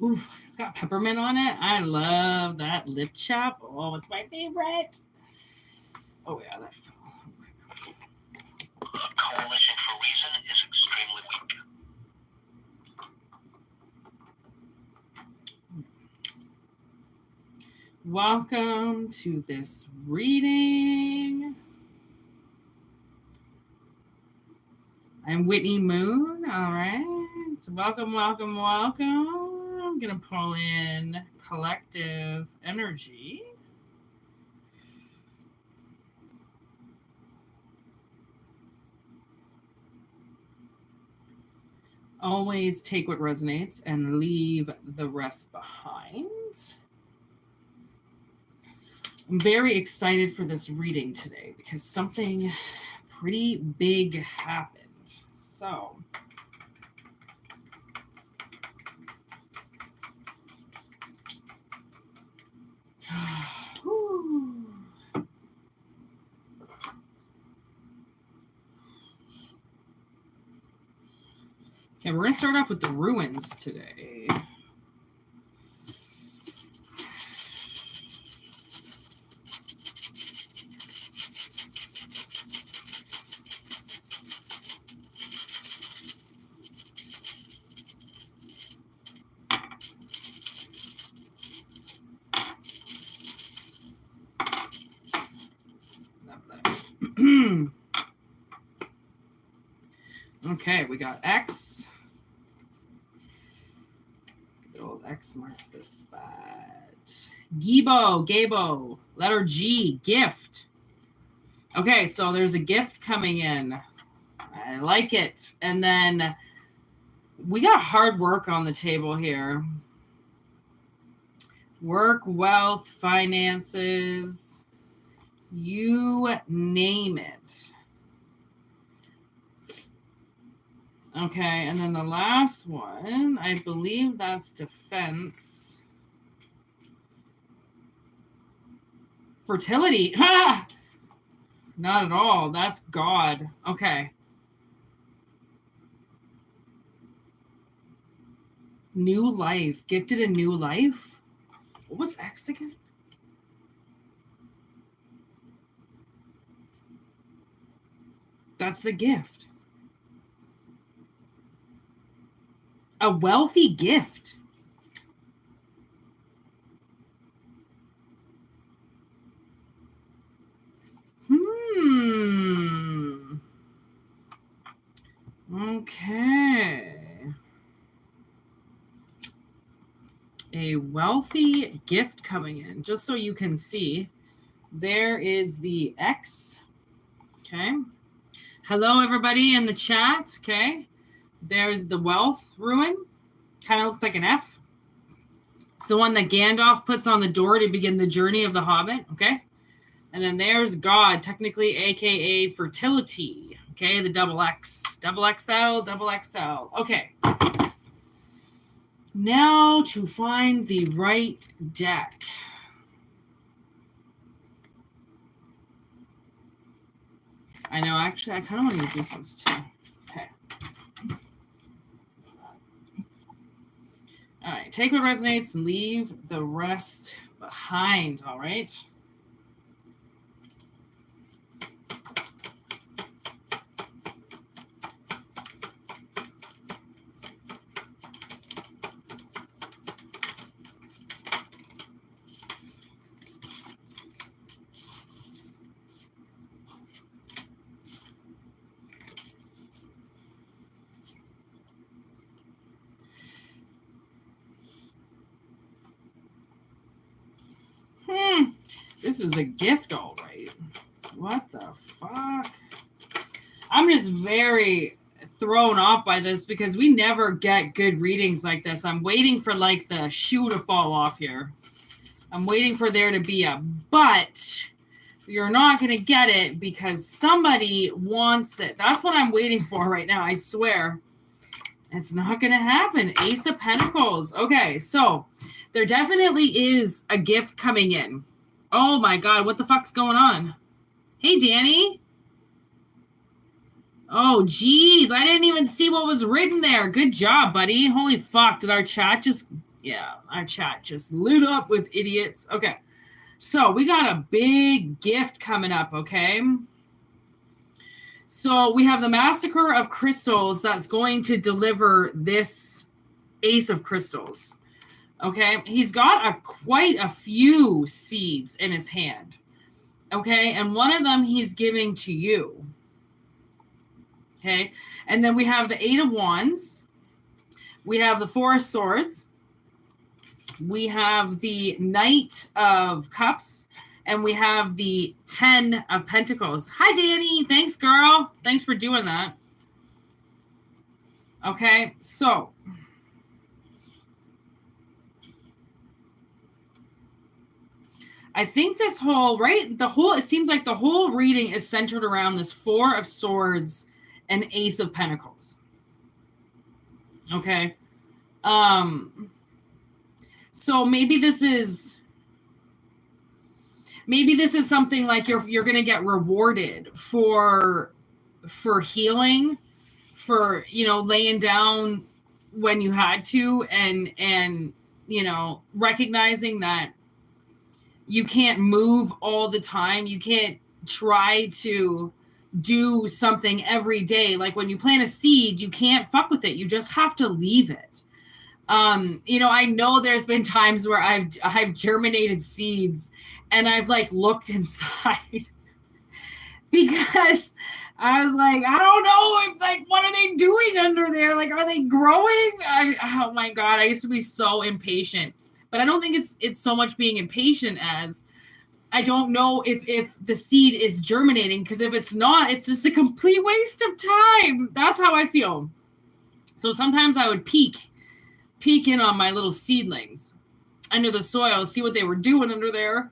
Ooh, it's got peppermint on it. I love that lip chap. Oh, it's my favorite. Oh, yeah, that fell. Coalition for Reason is extremely weak. Welcome to this reading. I'm Whitney Moon. All right. So welcome, welcome, welcome. I'm going to pull in collective energy. Always take what resonates and leave the rest behind. I'm very excited for this reading today because something pretty big happened. So, okay, we're going to start off with the ruins today. Okay, we got X. Good old X marks this spot. Gabo, letter G, gift. Okay, so there's a gift coming in. I like it. And then we got hard work on the table here. Work, wealth, finances, you name it. Okay, and then the last one, I believe that's defense. Fertility. Ha! Not at all. That's God. Okay. New life. Gifted a new life? What was X again? That's the gift. A wealthy gift. Okay. A wealthy gift coming in. Just so you can see, there is the X. Okay. Hello, everybody in the chat. Okay. There's the wealth ruin. Kind of looks like an F. It's the one that Gandalf puts on the door to begin the journey of the Hobbit. Okay. And then there's God, technically, aka fertility. Okay, the double X. Double XL, double XL. Okay. Now to find the right deck. I know, actually, I kind of want to use these ones too. Okay. All right, take what resonates and leave the rest behind, all right? This is a gift, all right. What the fuck? I'm just very thrown off by this because we never get good readings like this. I'm waiting for like the shoe to fall off here. I'm waiting for there to be a but. You're not going to get it because somebody wants it. That's what I'm waiting for right now. I swear. It's not going to happen. Ace of Pentacles. Okay, so there definitely is a gift coming in. Oh my God, what the fuck's going on? Hey, Danny. Oh, geez. I didn't even see what was written there. Good job, buddy. Holy fuck. Did our chat just Yeah, our chat just lit up with idiots. Okay. So we got a big gift coming up, okay? So we have the Massacre of Crystals that's going to deliver this Ace of Crystals. Okay, he's got quite a few seeds in his hand. Okay, and one of them he's giving to you. Okay, and then we have the Eight of Wands. We have the Four of Swords. We have the Knight of Cups. And we have the 10 of Pentacles. Hi, Danny. Thanks, girl. Thanks for doing that. Okay, so I think this whole, it seems like the whole reading is centered around this Four of Swords and Ace of Pentacles. Okay. So maybe this is something like you're going to get rewarded for healing, for, laying down when you had to, and recognizing that you can't move all the time. You can't try to do something every day. Like when you plant a seed, you can't fuck with it. You just have to leave it. I know there's been times where I've germinated seeds and I've looked inside because I was like, I don't know, what are they doing under there? Are they growing? Oh my God, I used to be so impatient, but I don't think it's so much being impatient as I don't know if the seed is germinating, because if it's not, it's just a complete waste of time. That's how I feel. So sometimes I would peek in on my little seedlings under the soil, see what they were doing under there.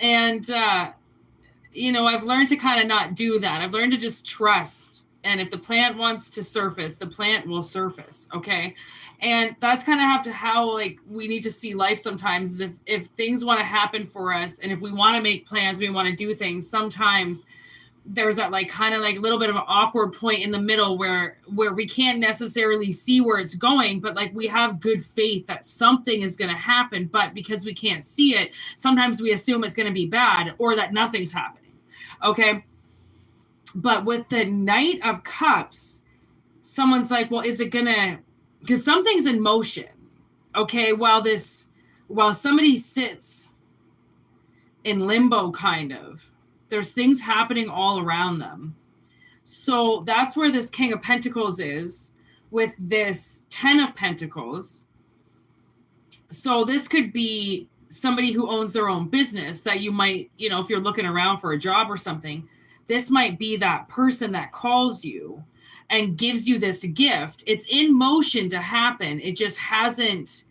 And, I've learned to kind of not do that. I've learned to just trust. And if the plant wants to surface, the plant will surface. Okay. And that's kind of how we need to see life sometimes. Is if things want to happen for us, and if we want to make plans, we want to do things, sometimes there's that little bit of an awkward point in the middle where we can't necessarily see where it's going, but we have good faith that something is going to happen. But because we can't see it, sometimes we assume it's going to be bad or that nothing's happening. Okay. But with the Knight of Cups, someone's like, well, is it gonna, because something's in motion. Okay. While somebody sits in limbo, kind of, there's things happening all around them. So that's where this King of Pentacles is with this 10 of Pentacles. So this could be somebody who owns their own business that you might, if you're looking around for a job or something, this might be that person that calls you and gives you this gift. It's in motion to happen. It just hasn't,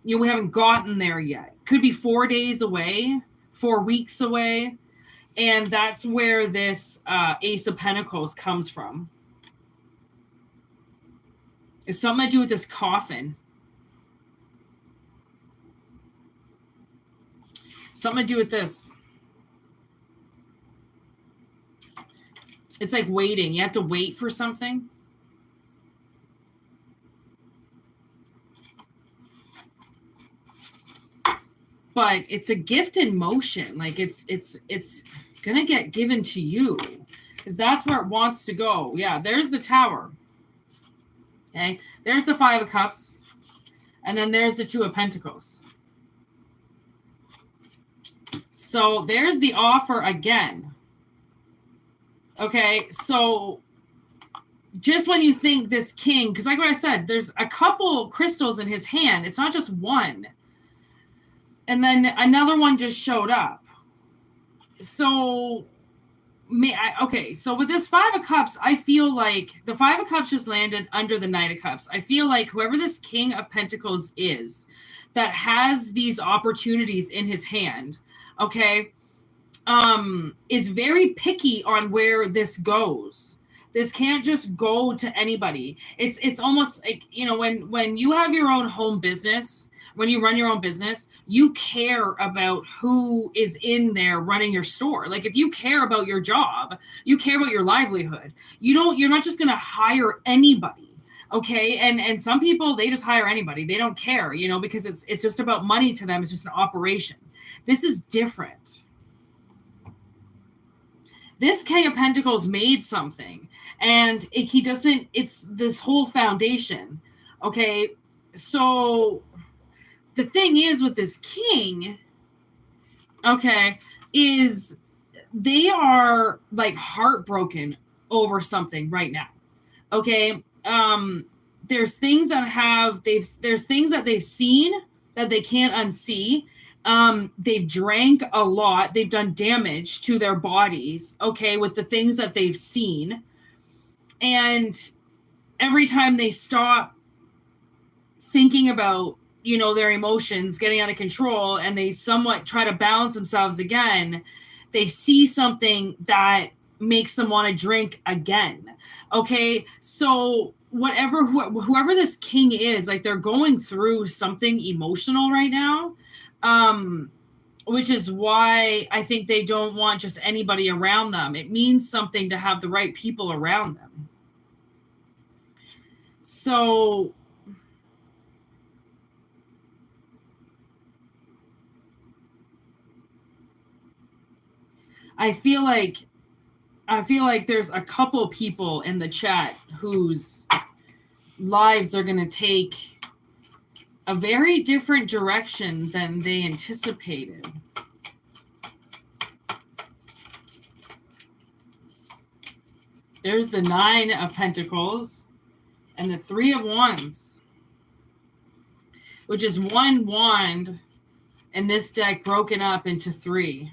we haven't gotten there yet. Could be 4 days away, 4 weeks away. And that's where this Ace of Pentacles comes from. It's something to do with this coffin. Something to do with this. It's like waiting. You have to wait for something. But it's a gift in motion. It's gonna get given to you, because that's where it wants to go. Yeah, there's the Tower. Okay, there's the 5 of Cups, and then there's the 2 of Pentacles. So there's the offer again. Okay, so just when you think this king, because like what I said, there's a couple crystals in his hand. It's not just one. And then another one just showed up. So, so with this 5 of Cups, I feel like the 5 of Cups just landed under the Knight of Cups. I feel like whoever this King of Pentacles is that has these opportunities in his hand, okay, is very picky on where this goes. This can't just go to anybody. It's almost like, when you have your own home business, when you run your own business, you care about who is in there running your store. Like if you care about your job, you care about your livelihood. You're not just going to hire anybody. Okay. And some people, they just hire anybody. They don't care, you know, because it's just about money to them. It's just an operation. This is different. This King of Pentacles made something, and he doesn't, it's this whole foundation. Okay. So the thing is with this king, okay, is they are like heartbroken over something right now. Okay. There's things that they've seen that they can't unsee. They've drank a lot. They've done damage to their bodies, okay, with the things that they've seen. And every time they stop thinking about, you know, their emotions getting out of control, and they somewhat try to balance themselves again, they see something that makes them want to drink again. Okay. So whoever this king is, like, they're going through something emotional right now. Which is why I think they don't want just anybody around them. It means something to have the right people around them. So I feel like there's a couple people in the chat whose lives are going to take a very different direction than they anticipated. There's the 9 of Pentacles and the 3 of Wands, which is one wand in this deck broken up into 3.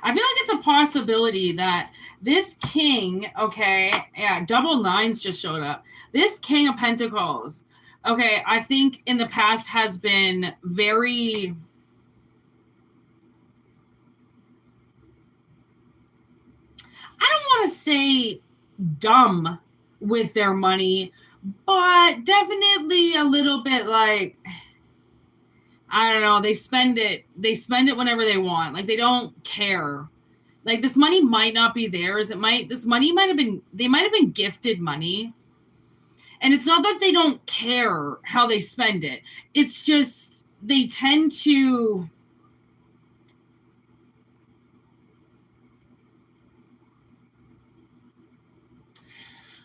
I feel like it's a possibility that this king, okay, yeah, double 9s just showed up. This King of Pentacles, okay, I think in the past has been very, I don't want to say dumb with their money, but definitely a little bit like, I don't know, they spend it whenever they want. Like, they don't care. Like, this money might not be theirs. They might have been gifted money. And it's not that they don't care how they spend it. It's just they tend to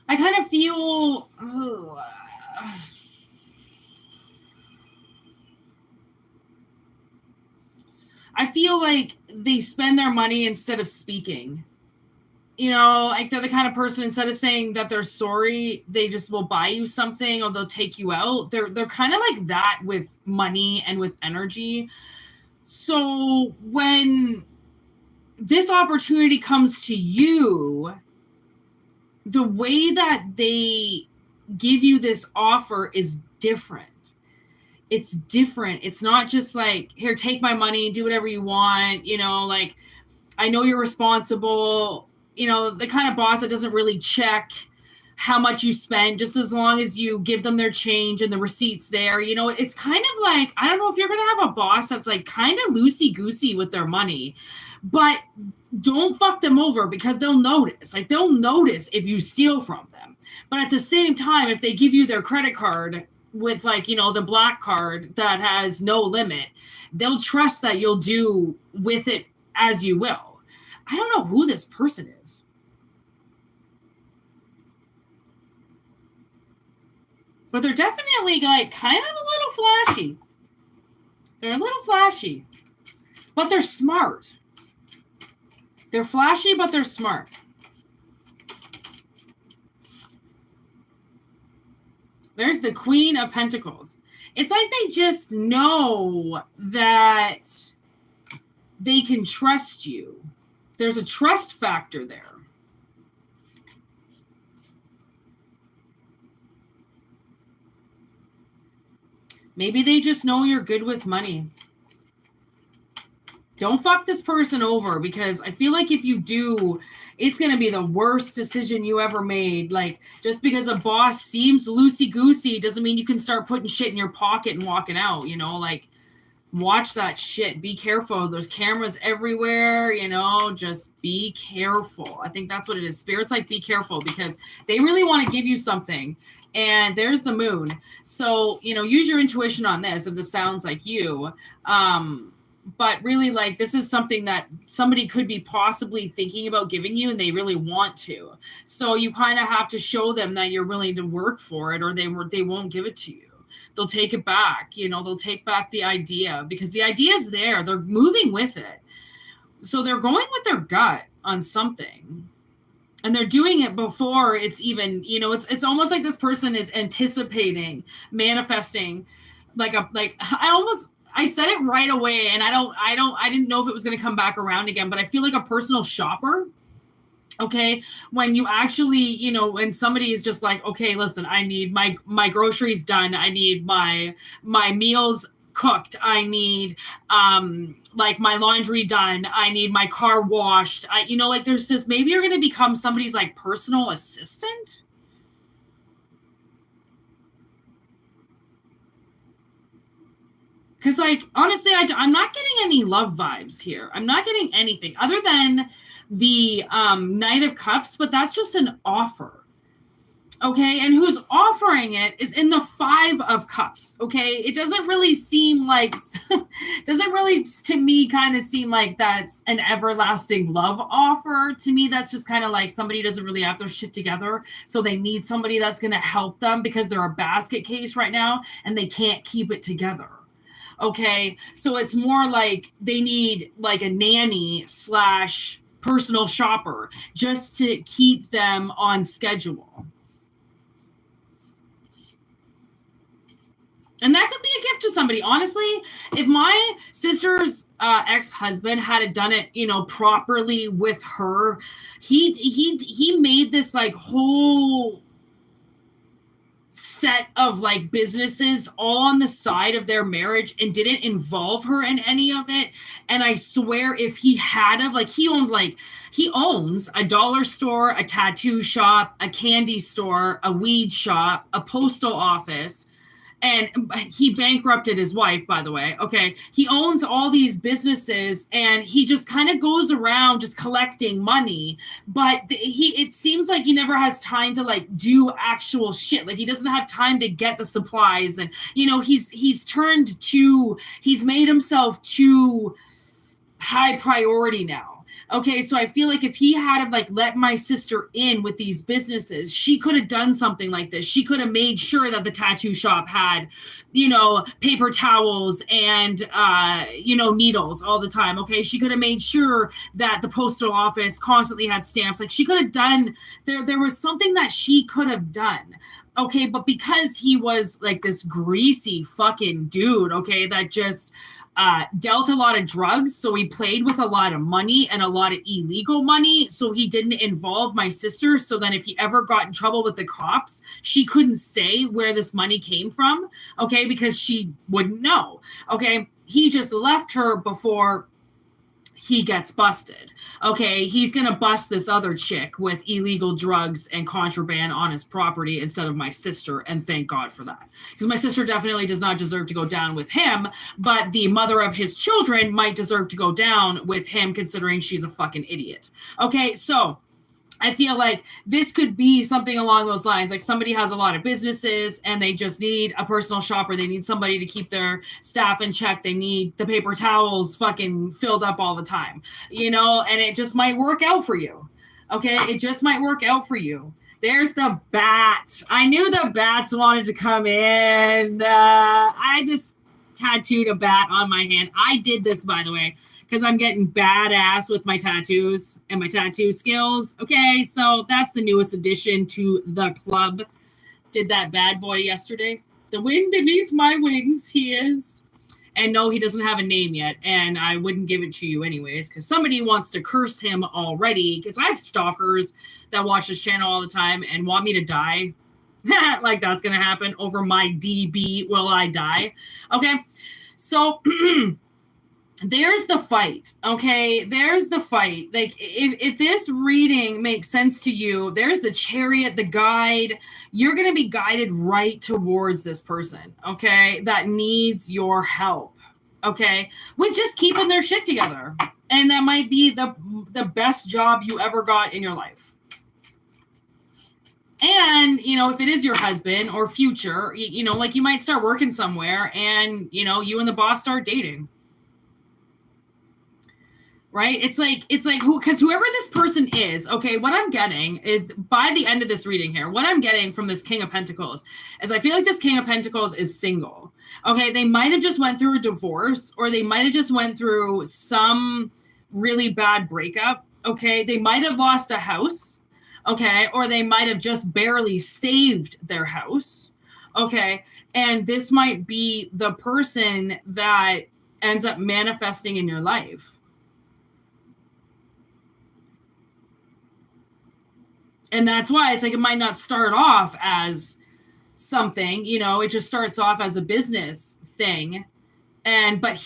I kind of feel I feel like they spend their money instead of speaking. You know, like, they're the kind of person, instead of saying that they're sorry, they just will buy you something or they'll take you out. They're kind of like that with money and with energy. So when this opportunity comes to you, the way that they give you this offer is different. It's different. It's not just like, here, take my money, do whatever you want. You know, like, I know you're responsible. You know, the kind of boss that doesn't really check how much you spend, just as long as you give them their change and the receipts there. You know, it's kind of like, I don't know if you're going to have a boss that's like kind of loosey-goosey with their money, but don't fuck them over, because they'll notice. Like, they'll notice if you steal from them. But at the same time, if they give you their credit card with, like, you know, the black card that has no limit, they'll trust that you'll do with it as you will. I don't know who this person is. But they're definitely, like, kind of a little flashy. They're a little flashy. But they're smart. They're flashy, but they're smart. There's the Queen of Pentacles. It's like they just know that they can trust you. There's a trust factor there. Maybe they just know you're good with money. Don't fuck this person over, because I feel like if you do, it's going to be the worst decision you ever made. Like, just because a boss seems loosey-goosey doesn't mean you can start putting shit in your pocket and walking out, you know? Like, Watch that shit. Be careful. There's cameras everywhere, you know, just be careful. I think that's what it is. Spirit's like, be careful, because they really want to give you something. And there's the moon. So, you know, use your intuition on this if this sounds like you. But really, like, this is something that somebody could be possibly thinking about giving you, and they really want to. So you kind of have to show them that you're willing to work for it, or they won't give it to you. They'll take it back, you know, they'll take back the idea, because the idea is there. They're moving with it. So they're going with their gut on something. And they're doing it before it's even, you know, it's almost like this person is anticipating, manifesting, I said it right away, and I didn't know if it was going to come back around again, but I feel like a personal shopper. Okay, when you actually, you know, when somebody is just like, okay, listen, I need my groceries done. I need my meals cooked. I need like my laundry done. I need my car washed. You know, like, there's just, maybe you're going to become somebody's like personal assistant. Because, like, honestly, I'm not getting any love vibes here. I'm not getting anything other than the Knight of Cups, but that's just an offer. Okay, and who's offering it is in the Five of Cups. Okay, it doesn't really seem like, to me, kind of seem like that's an everlasting love offer. To me, that's just kind of like somebody doesn't really have their shit together, so they need somebody that's going to help them because they're a basket case right now and they can't keep it together. Okay, so it's more like they need like a nanny / personal shopper just to keep them on schedule. And that could be a gift to somebody. Honestly, if my sister's ex-husband had done it, you know, properly with her, he made this like whole set of like businesses all on the side of their marriage and didn't involve her in any of it. And I swear, if he had of, like, he owns a dollar store, a tattoo shop, a candy store, a weed shop, a postal office. And he bankrupted his wife, by the way. Okay. He owns all these businesses and he just kind of goes around just collecting money. But it seems like he never has time to like do actual shit. Like, he doesn't have time to get the supplies. And, you know, he's made himself too high priority now. Okay, so I feel like if he had like let my sister in with these businesses, she could have done something like this. She could have made sure that the tattoo shop had, you know, paper towels and, you know, needles all the time. Okay, she could have made sure that the postal office constantly had stamps. Like, she could have done, there was something that she could have done. Okay, but because he was like this greasy fucking dude, okay, that just dealt a lot of drugs, so he played with a lot of money and a lot of illegal money, so he didn't involve my sister, so then if he ever got in trouble with the cops, she couldn't say where this money came from, okay, because she wouldn't know. Okay, he just left her before he gets busted. Okay, he's gonna bust this other chick with illegal drugs and contraband on his property instead of my sister, and thank God for that. Because my sister definitely does not deserve to go down with him, but the mother of his children might deserve to go down with him, considering she's a fucking idiot. Okay, so I feel like this could be something along those lines. Like, somebody has a lot of businesses and they just need a personal shopper. They need somebody to keep their staff in check. They need the paper towels fucking filled up all the time, you know, and it just might work out for you. Okay, it just might work out for you. There's the bat. I knew the bats wanted to come in. I just tattooed a bat on my hand. I did this, by the way, because I'm getting badass with my tattoos and my tattoo skills. Okay, so that's the newest addition to the club. Did that bad boy yesterday. The wind beneath my wings, he is. And no, he doesn't have a name yet, and I wouldn't give it to you anyways, because somebody wants to curse him already, because I have stalkers that watch this channel all the time and want me to die. Like, that's going to happen over my DB, will I die? Okay, so... there's the fight, okay? There's the fight. Like, if this reading makes sense to you, there's the chariot, the guide. You're going to be guided right towards this person, okay, that needs your help, okay, with just keeping their shit together. And that might be the best job you ever got in your life. And, you know, if it is your husband or future, you know, like you might start working somewhere and, you know, you and the boss start dating. Right? It's like because whoever this person is, okay, what I'm getting is by the end of this reading here, what I'm getting from this King of Pentacles is I feel like this King of Pentacles is single. Okay, they might have just went through a divorce, or they might have just went through some really bad breakup. Okay, they might have lost a house. Okay, or they might have just barely saved their house. Okay, and this might be the person that ends up manifesting in your life. And that's why it's like it might not start off as something, you know, it just starts off as a business thing. But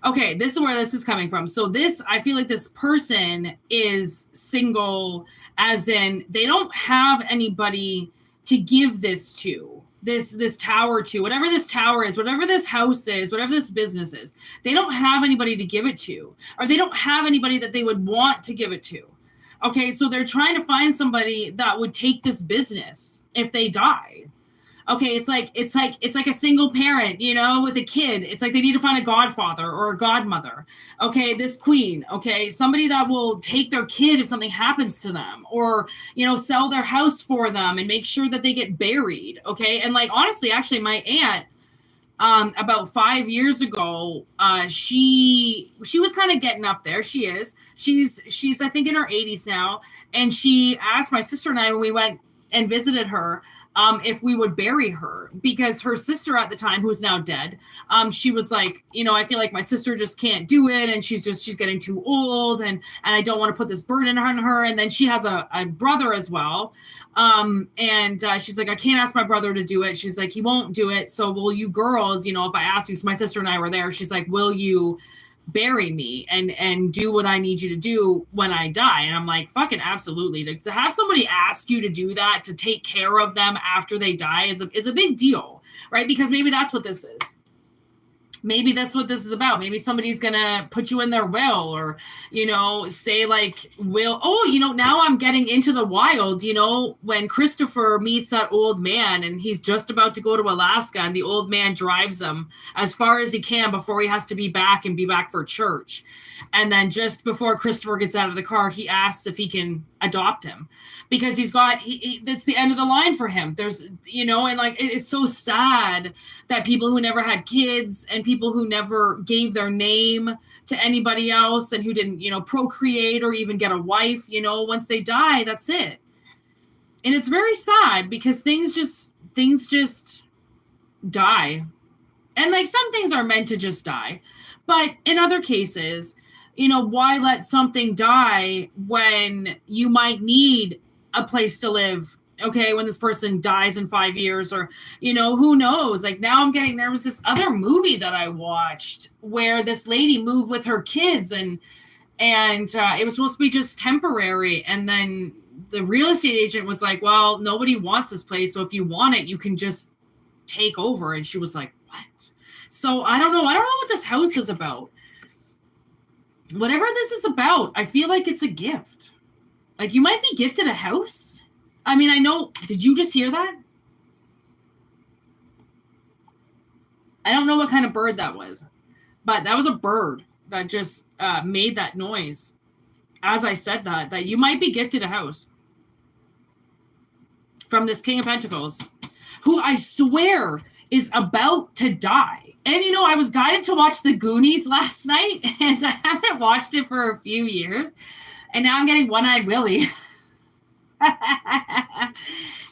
okay, this is where this is coming from. So I feel like this person is single, as in they don't have anybody to give this to, this tower to, whatever this tower is, whatever this house is, whatever this business is. They don't have anybody to give it to, or they don't have anybody that they would want to give it to. Okay, so they're trying to find somebody that would take this business if they die. Okay, it's like a single parent, you know, with a kid. It's like they need to find a godfather or a godmother. Okay, this queen, okay, somebody that will take their kid if something happens to them, or, you know, sell their house for them and make sure that they get buried. Okay, and like honestly, actually, my aunt, about 5 years ago, she was kind of getting up there. She's I think in her 80s now, and she asked my sister and I when we went and visited her, if we would bury her, because her sister at the time, who's now dead, she was like, you know, I feel like my sister just can't do it, and she's getting too old, and I don't want to put this burden on her. And then she has a brother as well. And she's like, I can't ask my brother to do it. She's like, he won't do it. So will you girls, you know, if I ask you, so my sister and I were there, she's like, will you bury me and do what I need you to do when I die? And I'm like, fucking absolutely. To have somebody ask you to do that, to take care of them after they die is a big deal, right? Because maybe that's what this is. Maybe that's what this is about. Maybe somebody's gonna put you in their will, or, you know, say like, you know, now I'm getting into the wild, you know, when Christopher meets that old man and he's just about to go to Alaska, and the old man drives him as far as he can before he has to be back for church. And then just before Christopher gets out of the car, he asks if he can adopt him, because that's the end of the line for him. There's, you know, and like, it's so sad that people who never had kids, and people who never gave their name to anybody else, and who didn't, you know, procreate or even get a wife, you know, once they die, that's it. And it's very sad, because things just die. And like, some things are meant to just die, but in other cases, you know, why let something die when you might need a place to live? Okay, when this person dies in 5 years, or, you know, who knows? Like, now there was this other movie that I watched where this lady moved with her kids, and it was supposed to be just temporary. And then the real estate agent was like, well, nobody wants this place, so if you want it, you can just take over. And she was like, what? So I don't know what this house is about. Whatever this is about, I feel like it's a gift. Like, you might be gifted a house. I mean, I know, did you just hear that? I don't know what kind of bird that was, but that was a bird that just made that noise as I said that you might be gifted a house from this King of Pentacles, who I swear is about to die. And, you know, I was guided to watch The Goonies last night, and I haven't watched it for a few years. And now I'm getting One-Eyed Willie.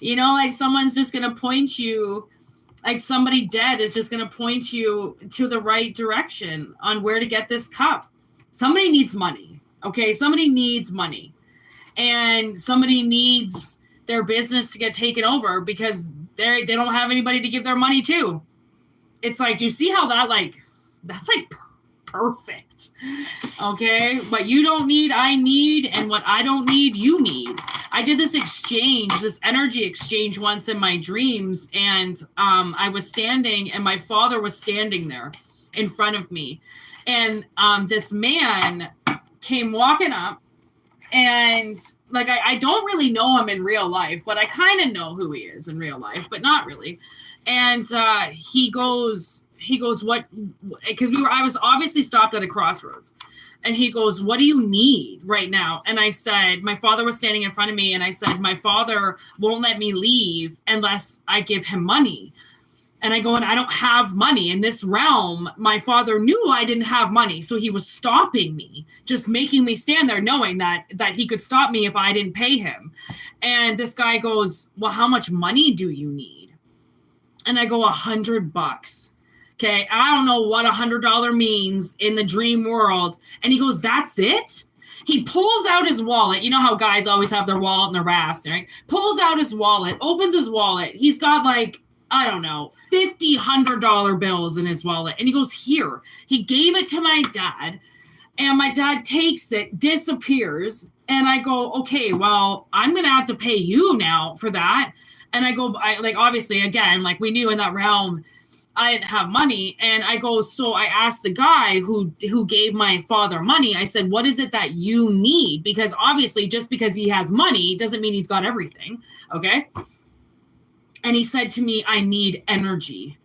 You know, like, someone's just going to point you, like somebody dead is just going to point you to the right direction on where to get this cup. Somebody needs money, okay? Somebody needs money. And somebody needs their business to get taken over because they don't have anybody to give their money to. It's like, do you see how that's like perfect? Okay, what you don't need, I need, and what I don't need, you need. I did this energy exchange once in my dreams, and I was standing, and my father was standing there, in front of me. And this man came walking up, and like, I don't really know him in real life, but I kind of know who he is in real life, but not really. And he goes, what? Because I was obviously stopped at a crossroads. And he goes, what do you need right now? And I said, my father was standing in front of me. And I said, my father won't let me leave unless I give him money. And I go, and I don't have money in this realm. My father knew I didn't have money. So he was stopping me, just making me stand there, knowing that he could stop me if I didn't pay him. And this guy goes, well, how much money do you need? And I go, $100. Okay, I don't know what $100 means in the dream world. And he goes, that's it? He pulls out his wallet. You know how guys always have their wallet in their ass, right? Pulls out his wallet, opens his wallet. He's got like, I don't know, $50, $100 bills in his wallet. And he goes, here. He gave it to my dad. And my dad takes it, disappears. And I go, okay, well, I'm going to have to pay you now for that. And I go, obviously, again, like we knew in that realm, I didn't have money. And I go, so I asked the guy who gave my father money, I said, what is it that you need? Because obviously just because he has money doesn't mean he's got everything. Okay. And he said to me, I need energy.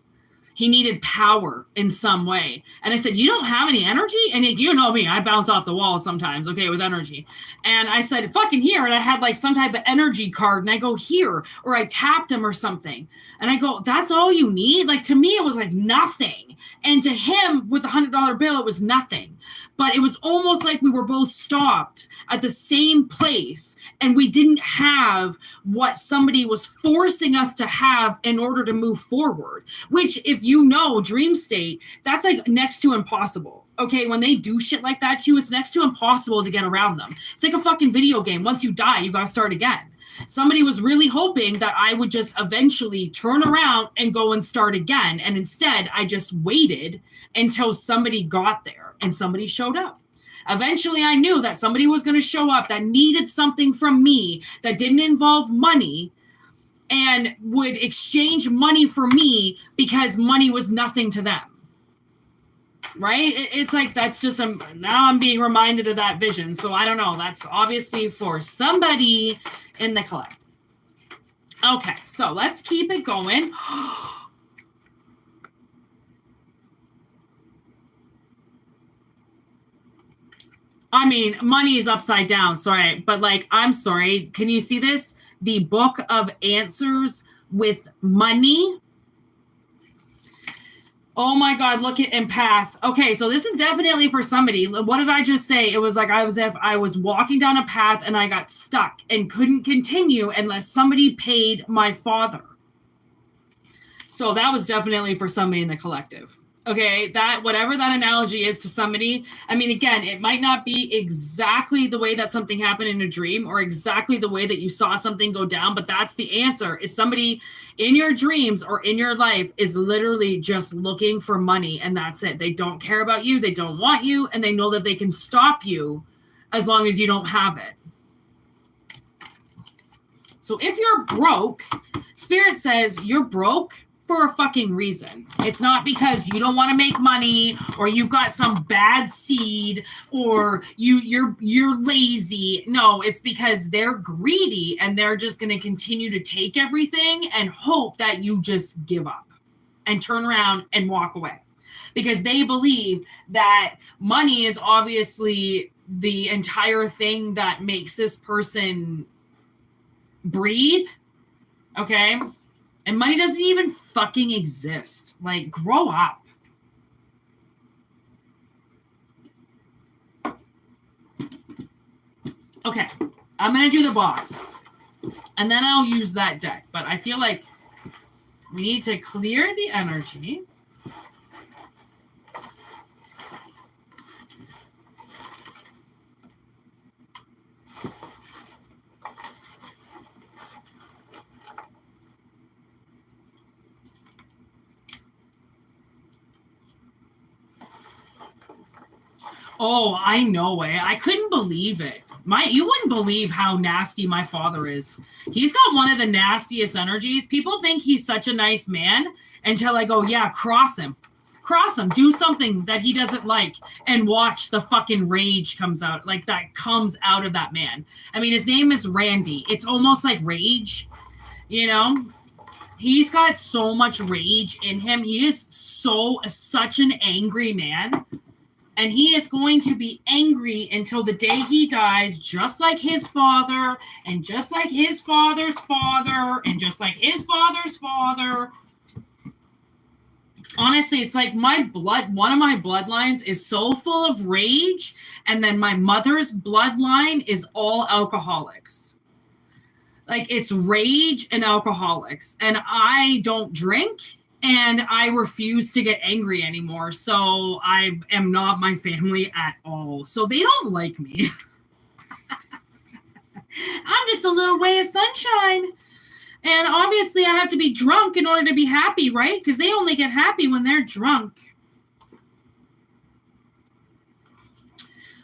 He needed power in some way. And I said, you don't have any energy? And you know me, I bounce off the wall sometimes, okay, with energy. And I said, fucking here. And I had like some type of energy card. And I go, here. Or I tapped him or something. And I go, that's all you need? Like, to me, it was like nothing. And to him, with the $100 bill, it was nothing. But it was almost like we were both stopped at the same place. And we didn't have what somebody was forcing us to have in order to move forward. Which, if you know dream state, that's like next to impossible. Okay, when they do shit like that to you, it's next to impossible to get around them. It's like a fucking video game. Once you die, you got to start again. Somebody was really hoping that I would just eventually turn around and go and start again. And instead, I just waited until somebody got there and somebody showed up. Eventually, I knew that somebody was going to show up that needed something from me that didn't involve money and would exchange money for me because money was nothing to them. Right? It's like, that's just, now I'm being reminded of that vision. So I don't know. That's obviously for somebody in the collective. Okay, so let's keep it going. I mean, money is upside down. Sorry, but like, I'm sorry. Can you see this? The Book of Answers with money. Oh my God, look at empath. Okay, so this is definitely for somebody. What did I just say? It was like I was walking down a path and I got stuck and couldn't continue unless somebody paid my father. So that was definitely for somebody in the collective. Okay, that whatever that analogy is to somebody, I mean, again, it might not be exactly the way that something happened in a dream or exactly the way that you saw something go down, but that's the answer. Is somebody in your dreams or in your life is literally just looking for money, and that's it. They don't care about you, they don't want you, and they know that they can stop you as long as you don't have it. So if you're broke, Spirit says you're broke for a fucking reason. It's not because you don't want to make money or you've got some bad seed or you're lazy. No, it's because they're greedy and they're just going to continue to take everything and hope that you just give up and turn around and walk away. Because they believe that money is obviously the entire thing that makes this person breathe. Okay? And money doesn't even fucking exist. Like, grow up. Okay, I'm going to do the boss. And then I'll use that deck. But I feel like we need to clear the energy. Oh, I know it. I couldn't believe it. You wouldn't believe how nasty my father is. He's got one of the nastiest energies. People think he's such a nice man until I go, yeah, cross him. cross him, do something that he doesn't like, and watch the fucking rage comes out, like that comes out of that man. I mean, his name is Randy. It's almost like rage, you know? He's got so much rage in him. He is such an angry man. And he is going to be angry until the day he dies, just like his father, and just like his father's father, and just like his father's father. Honestly, it's like one of my bloodlines is so full of rage, and then my mother's bloodline is all alcoholics. Like, it's rage and alcoholics. And I don't drink, and I refuse to get angry anymore. So I am not my family at all. So they don't like me. I'm just a little ray of sunshine. And obviously I have to be drunk in order to be happy, right? Because they only get happy when they're drunk.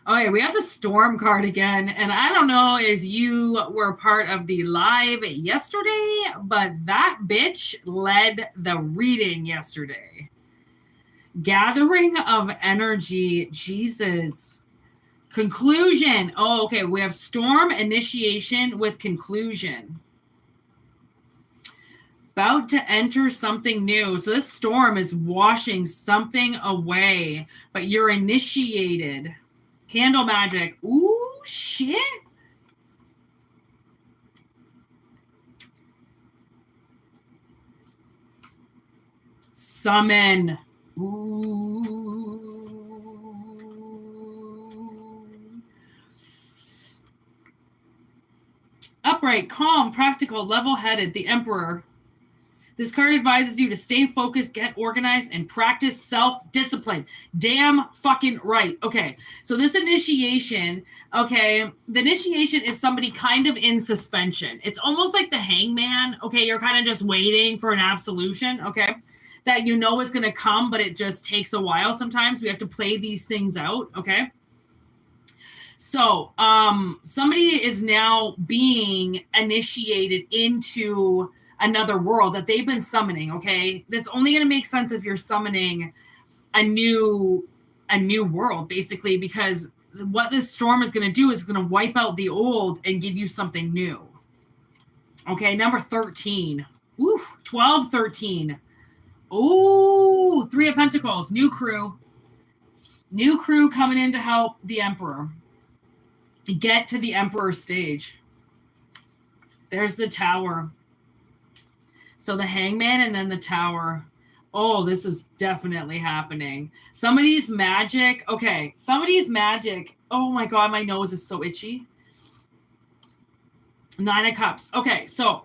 Okay, we have the Storm card again, and I don't know if you were part of the live yesterday, but that bitch led the reading yesterday. Gathering of energy, Jesus. Conclusion. Oh, okay, we have Storm, initiation with conclusion. About to enter something new. So this storm is washing something away, but you're initiated. Candle magic. Ooh, shit. Summon. Ooh. Upright, calm, practical, level-headed, the Emperor. This card advises you to stay focused, get organized, and practice self-discipline. Damn fucking right. Okay, so this initiation, okay, the initiation is somebody kind of in suspension. It's almost like the hangman, okay? You're kind of just waiting for an absolution, okay? That you know is going to come, but it just takes a while sometimes. We have to play these things out, okay? So, somebody is now being initiated into another world that they've been summoning, okay? This only going to make sense if you're summoning a new world, basically, because what this storm is going to do is going to wipe out the old and give you something new. Okay, number 13. Oof, 12, 13. Ooh, 3 of Pentacles, new crew. New crew coming in to help the Emperor get to the Emperor stage. There's the Tower. So the Hangman and then the Tower. Oh, this is definitely happening. Somebody's magic. Okay, somebody's magic. Oh my God, my nose is so itchy. 9 of Cups. Okay, so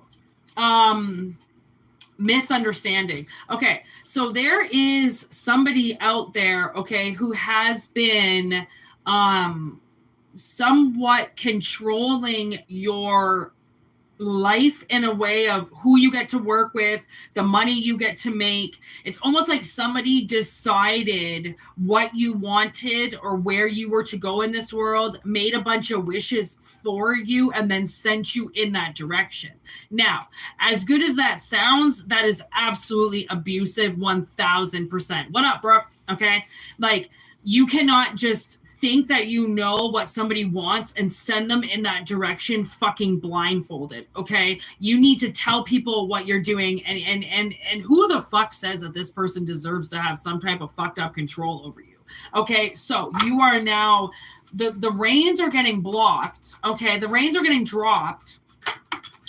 misunderstanding. Okay, so there is somebody out there, okay, who has been somewhat controlling your life in a way of who you get to work with, the money you get to make. It's almost like somebody decided what you wanted or where you were to go in this world, made a bunch of wishes for you, and then sent you in that direction. Now, as good as that sounds, that is absolutely abusive 1000%. What up, bro? Okay? Like, you cannot just think that you know what somebody wants and send them in that direction fucking blindfolded, okay? You need to tell people what you're doing, and who the fuck says that this person deserves to have some type of fucked up control over you? Okay, so you are now, the reins are getting blocked, okay? The reins are getting dropped,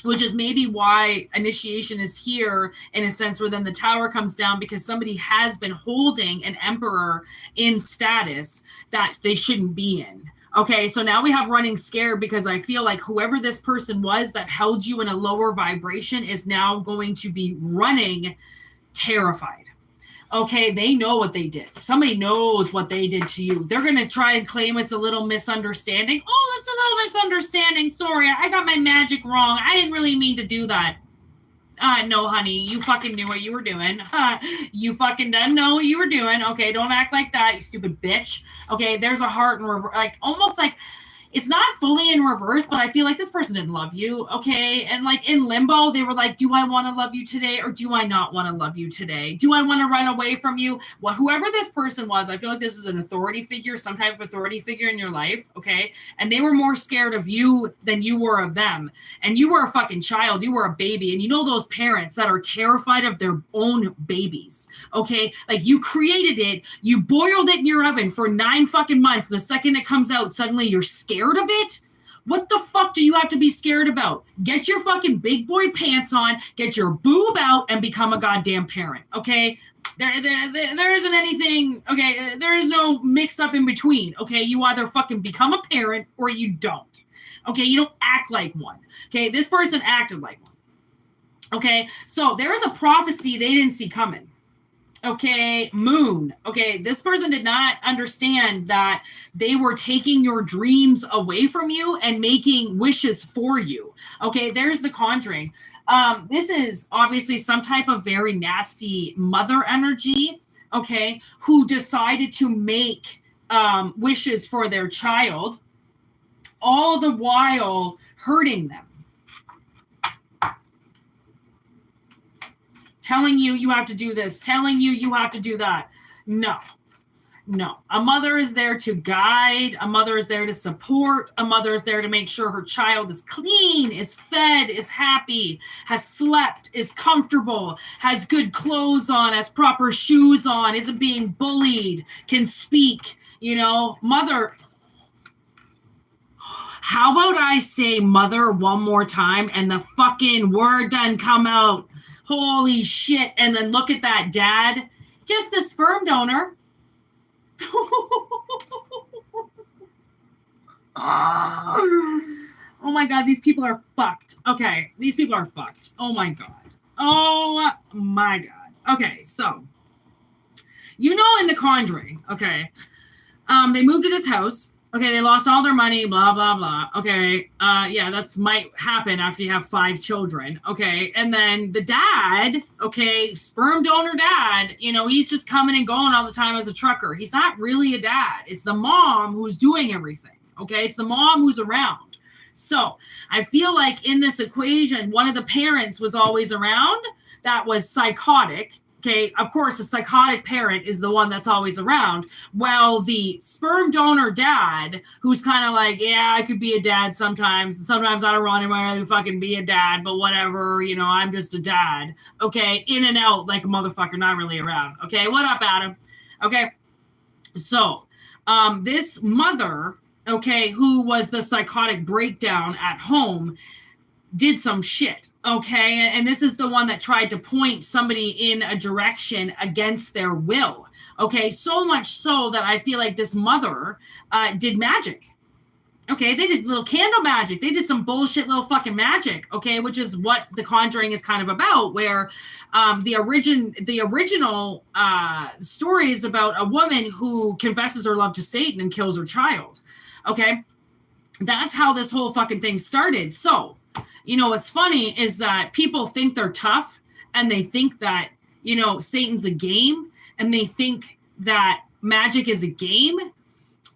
which is maybe why initiation is here in a sense, where then the Tower comes down, because somebody has been holding an Emperor in status that they shouldn't be in. Okay, so now we have running scared, because I feel like whoever this person was that held you in a lower vibration is now going to be running terrified. Okay, they know what they did. Somebody knows what they did to you. They're going to try and claim it's a little misunderstanding. Oh, it's a little misunderstanding. Sorry, I got my magic wrong. I didn't really mean to do that. No, honey, you fucking knew what you were doing. You fucking didn't know what you were doing. Okay, don't act like that, you stupid bitch. Okay, there's a heart and like almost like it's not fully in reverse, but I feel like this person didn't love you, okay? And like in limbo, they were like, do I want to love you today or do I not want to love you today? Do I want to run away from you? Well, whoever this person was, I feel like this is an authority figure, some type of authority figure in your life, okay? And they were more scared of you than you were of them. And you were a fucking child, you were a baby. And you know those parents that are terrified of their own babies, okay? Like you created it, you boiled it in your oven for 9 fucking months. The second it comes out, suddenly you're scared of it? What the fuck do you have to be scared about? Get your fucking big boy pants on, get your boob out, and become a goddamn parent, okay? There isn't anything, okay? There is no mix up in between, okay? You either fucking become a parent or you don't, okay? You don't act like one, okay? This person acted like one, okay? So there is a prophecy they didn't see coming. Okay, Moon. Okay, this person did not understand that they were taking your dreams away from you and making wishes for you. Okay, there's the Conjuring. This is obviously some type of very nasty mother energy, okay, who decided to make wishes for their child, all the while hurting them. Telling you you have to do this, telling you you have to do that. No. A mother is there to guide. A mother is there to support. A mother is there to make sure her child is clean, is fed, is happy, has slept, is comfortable, has good clothes on, has proper shoes on, isn't being bullied, can speak, you know. Mother. How about I say mother one more time and the fucking word doesn't come out? Holy shit. And then look at that dad. Just the sperm donor. Oh my God, these people are fucked. Okay, these people are fucked. Oh my God. Oh my God. Okay, so, you know in The Conjuring, okay, they moved to this house. Okay, they lost all their money, blah, blah, blah. Okay, yeah, that's might happen after you have 5 children. Okay, and then the dad, okay, sperm donor dad, you know, he's just coming and going all the time as a trucker. He's not really a dad. It's the mom who's doing everything. Okay, it's the mom who's around. So I feel like in this equation, one of the parents was always around that was psychotic. Okay, of course, a psychotic parent is the one that's always around. Well, the sperm donor dad, who's kind of like, yeah, I could be a dad sometimes. And sometimes I don't want to fucking be a dad, but whatever, you know, I'm just a dad. Okay, in and out like a motherfucker, not really around. Okay, what up, Adam? Okay, so this mother, okay, who was the psychotic breakdown at home, did some shit, okay? And this is the one that tried to point somebody in a direction against their will, okay? So much so that I feel like this mother did magic, okay? They did little candle magic. They did some bullshit little fucking magic, okay? Which is what The Conjuring is kind of about, where the original story is about a woman who confesses her love to Satan and kills her child, okay? That's how this whole fucking thing started. So, you know, what's funny is that people think they're tough and they think that, you know, Satan's a game and they think that magic is a game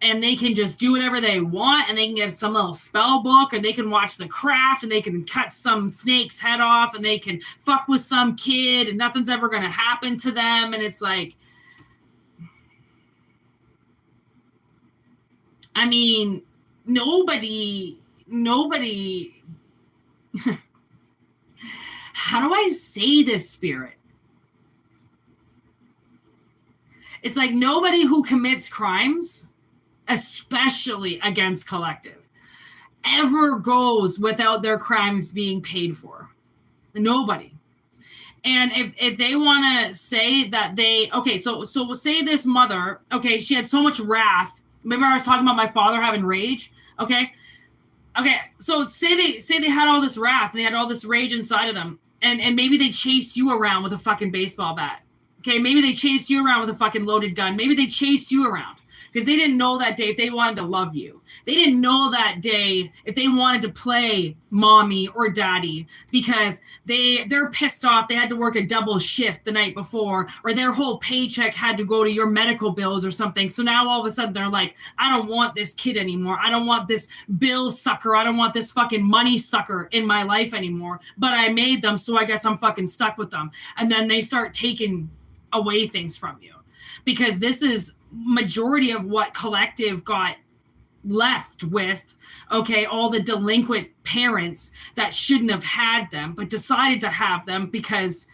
and they can just do whatever they want and they can get some little spell book or they can watch The Craft and they can cut some snake's head off and they can fuck with some kid and nothing's ever going to happen to them. And it's like, I mean, nobody how do I say this, Spirit? It's like nobody who commits crimes, especially against collective, ever goes without their crimes being paid for. Nobody. And if they want to say that they, okay, so we'll say this mother, okay, she had so much wrath. Remember I was talking about my father having rage? Okay, so say they had all this wrath and they had all this rage inside of them, and maybe they chased you around with a fucking baseball bat. Okay, maybe they chased you around with a fucking loaded gun. Maybe they chased you around. because they didn't know that day if they wanted to love you. They didn't know that day if they wanted to play mommy or daddy, because they're pissed off. They had to work a double shift the night before, or their whole paycheck had to go to your medical bills or something. So now all of a sudden they're like, I don't want this kid anymore. I don't want this bill sucker. I don't want this fucking money sucker in my life anymore. But I made them, so I guess I'm fucking stuck with them. And then they start taking away things from you, because this is majority of what collective got left with. Okay, all the delinquent parents that shouldn't have had them but decided to have them because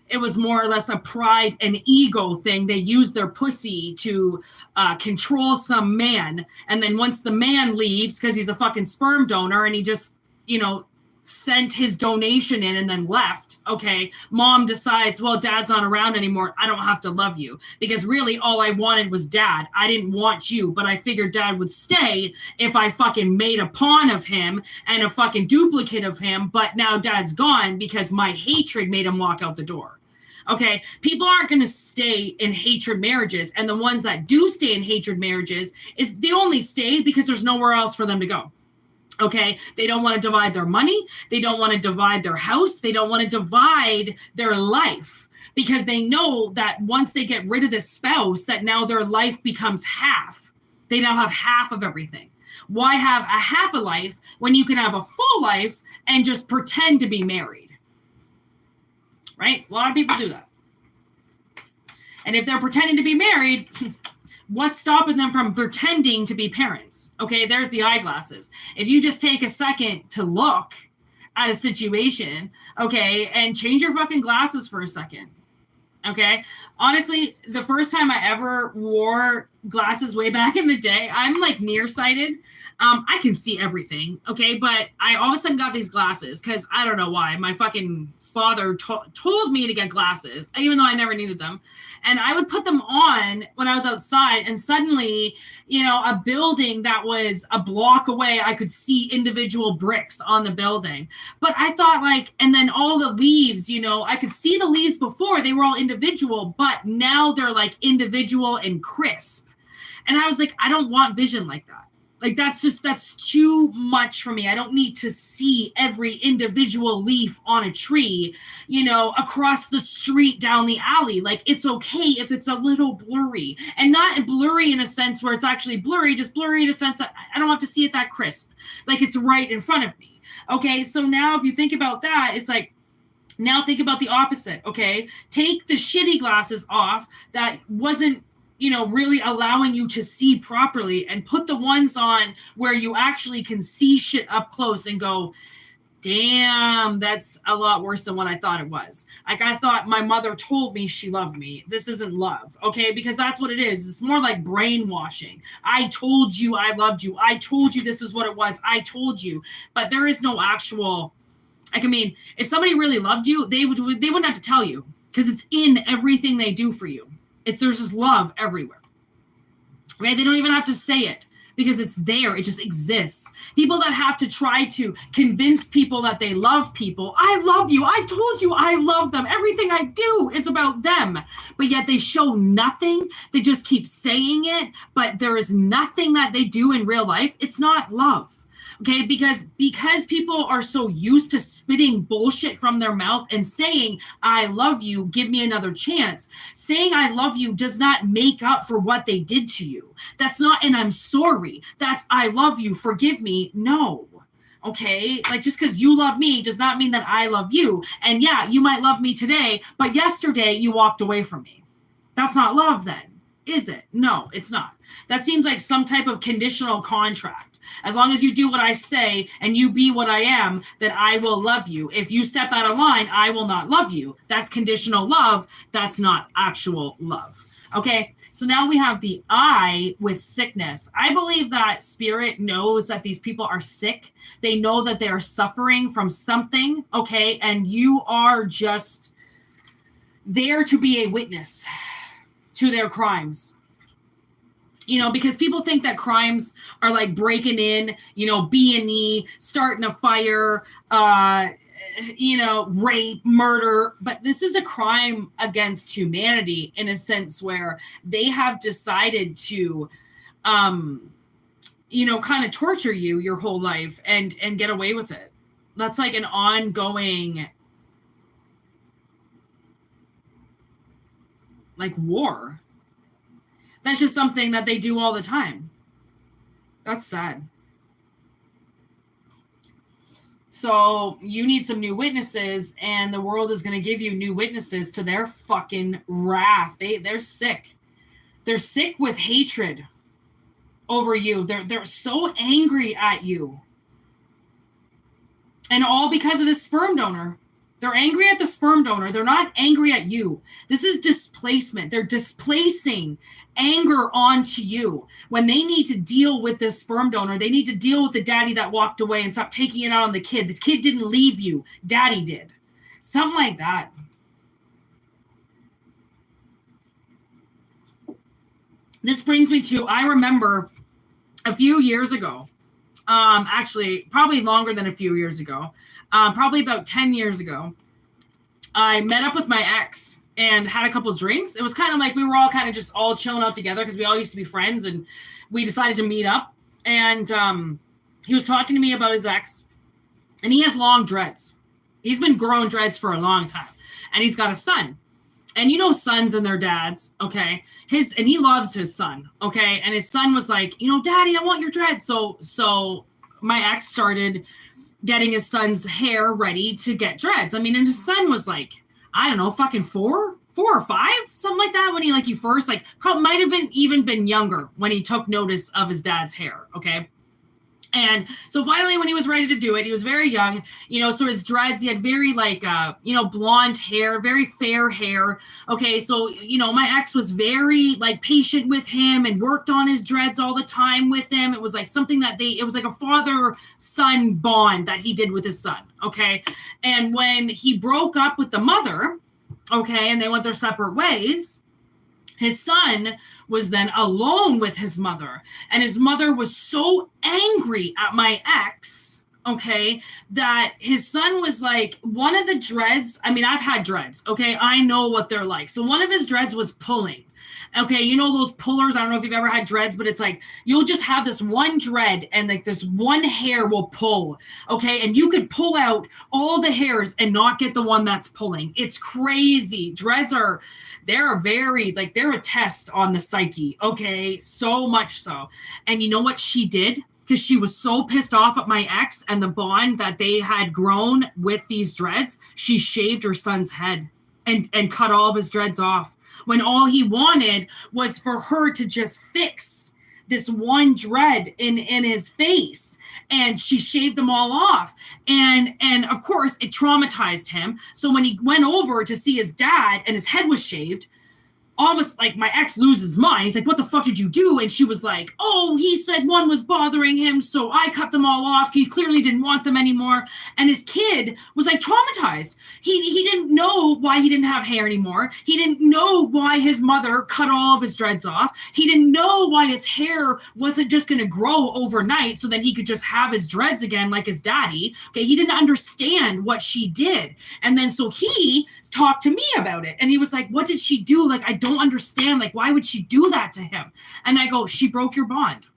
it was more or less a pride and ego thing. They used their pussy to control some man, and then once the man leaves because he's a fucking sperm donor and he just, sent his donation in and then left, okay, mom decides, well, dad's not around anymore, I don't have to love you, because really all I wanted was dad. I didn't want you, but I figured dad would stay if I fucking made a pawn of him and a fucking duplicate of him, but now dad's gone because my hatred made him walk out the door. Okay, people aren't going to stay in hatred marriages, and the ones that do stay in hatred marriages they only stay because there's nowhere else for them to go. Okay, they don't want to divide their money. They don't want to divide their house. They don't want to divide their life, because they know that once they get rid of this spouse, that now their life becomes half. They now have half of everything. Why have a half a life when you can have a full life and just pretend to be married? Right? A lot of people do that. And if they're pretending to be married, what's stopping them from pretending to be parents? Okay, there's the eyeglasses. If you just take a second to look at a situation, okay, and change your fucking glasses for a second, okay? Honestly, the first time I ever wore glasses way back in the day, I'm like nearsighted. I can see everything, okay? But I all of a sudden got these glasses because I don't know why. My fucking father told me to get glasses, even though I never needed them. And I would put them on when I was outside, and suddenly, a building that was a block away, I could see individual bricks on the building. But I thought and then all the leaves, I could see the leaves before, they were all individual, but now they're like individual and crisp. And I was like, I don't want vision like that. Like, that's too much for me. I don't need to see every individual leaf on a tree, across the street, down the alley. Like, it's okay if it's a little blurry, and not blurry in a sense where it's actually blurry, just blurry in a sense that I don't have to see it that crisp. Like, it's right in front of me. Okay, so now if you think about that, it's like, now think about the opposite, okay? Take the shitty glasses off that wasn't really allowing you to see properly, and put the ones on where you actually can see shit up close and go, damn, that's a lot worse than what I thought it was. Like, I thought my mother told me she loved me. This isn't love, okay? Because that's what it is. It's more like brainwashing. I told you I loved you. I told you this is what it was. I told you. But there is no actual, if somebody really loved you, they wouldn't have to tell you, because it's in everything they do for you. There's just love everywhere. Right? They don't even have to say it, because it's there. It just exists. People that have to try to convince people that they love people. I love you. I told you I love them. Everything I do is about them. But yet they show nothing. They just keep saying it, but there is nothing that they do in real life. It's not love. Okay, because people are so used to spitting bullshit from their mouth and saying, I love you, give me another chance. Saying I love you does not make up for what they did to you. That's not an I'm sorry. That's I love you, forgive me. No. Okay, like, just because you love me does not mean that I love you. And yeah, you might love me today, but yesterday you walked away from me. That's not love then, is it? No, it's not. That seems like some type of conditional contract. As long as you do what I say and you be what I am, then I will love you. If you step out of line, I will not love you. That's conditional love. That's not actual love. Okay, so now we have the I with sickness. I believe that spirit knows that these people are sick. They know that they are suffering from something, okay? And you are just there to be a witness to their crimes. Because people think that crimes are like breaking in, B&E, starting a fire, rape, murder. But this is a crime against humanity in a sense where they have decided to kind of torture you your whole life and get away with it. That's like an ongoing like war. That's just something that they do all the time. That's sad. So you need some new witnesses, and the world is going to give you new witnesses to their fucking wrath. They're sick. They're sick with hatred over you. They're so angry at you. And all because of this sperm donor. They're angry at the sperm donor. They're not angry at you. This is displacement. They're displacing anger onto you. When they need to deal with this sperm donor, they need to deal with the daddy that walked away and stop taking it out on the kid. The kid didn't leave you. Daddy did. Something like that. This brings me to, I remember a few years ago, actually probably longer than a few years ago, probably about 10 years ago, I met up with my ex and had a couple drinks. It was kind of like we were all kind of just all chilling out together because we all used to be friends, and we decided to meet up. And he was talking to me about his ex, and he has long dreads. He's been growing dreads for a long time, and he's got a son. And you know sons and their dads, okay? And he loves his son, okay? And his son was like, Daddy, I want your dreads. So my ex started getting his son's hair ready to get dreads. I mean, and his son was like, I don't know, fucking four or five, something like that, when he first, probably might have even been younger when he took notice of his dad's hair, okay? And so finally, when he was ready to do it, he was very young, so his dreads, he had very blonde hair, very fair hair. Okay. So, my ex was very patient with him and worked on his dreads all the time with him. It was like something that it was like a father-son bond that he did with his son. Okay. And when he broke up with the mother, okay, and they went their separate ways, his son was then alone with his mother, and his mother was so angry at my ex, okay, that his son was like, one of the dreads, I mean, I've had dreads, okay, I know what they're like. So one of his dreads was pulling. Okay, those pullers, I don't know if you've ever had dreads, but it's like, you'll just have this one dread and this one hair will pull, okay? And you could pull out all the hairs and not get the one that's pulling. It's crazy. Dreads they're very, they're a test on the psyche, okay? So much so. And you know what she did? Because she was so pissed off at my ex and the bond that they had grown with these dreads, she shaved her son's head and cut all of his dreads off, when all he wanted was for her to just fix this one dread in his face. And she shaved them all off. And of course, it traumatized him. So when he went over to see his dad and his head was shaved, all of us, my ex loses his mind. He's like, what the fuck did you do? And she was like, oh, he said one was bothering him, so I cut them all off. He clearly didn't want them anymore. And his kid was traumatized. He didn't know why he didn't have hair anymore. He didn't know why his mother cut all of his dreads off. He didn't know why his hair wasn't just going to grow overnight so then he could just have his dreads again like his daddy. Okay, he didn't understand what she did. And then so he talked to me about it. And he was like, what did she do? I don't understand. Why would she do that to him? And I go, she broke your bond.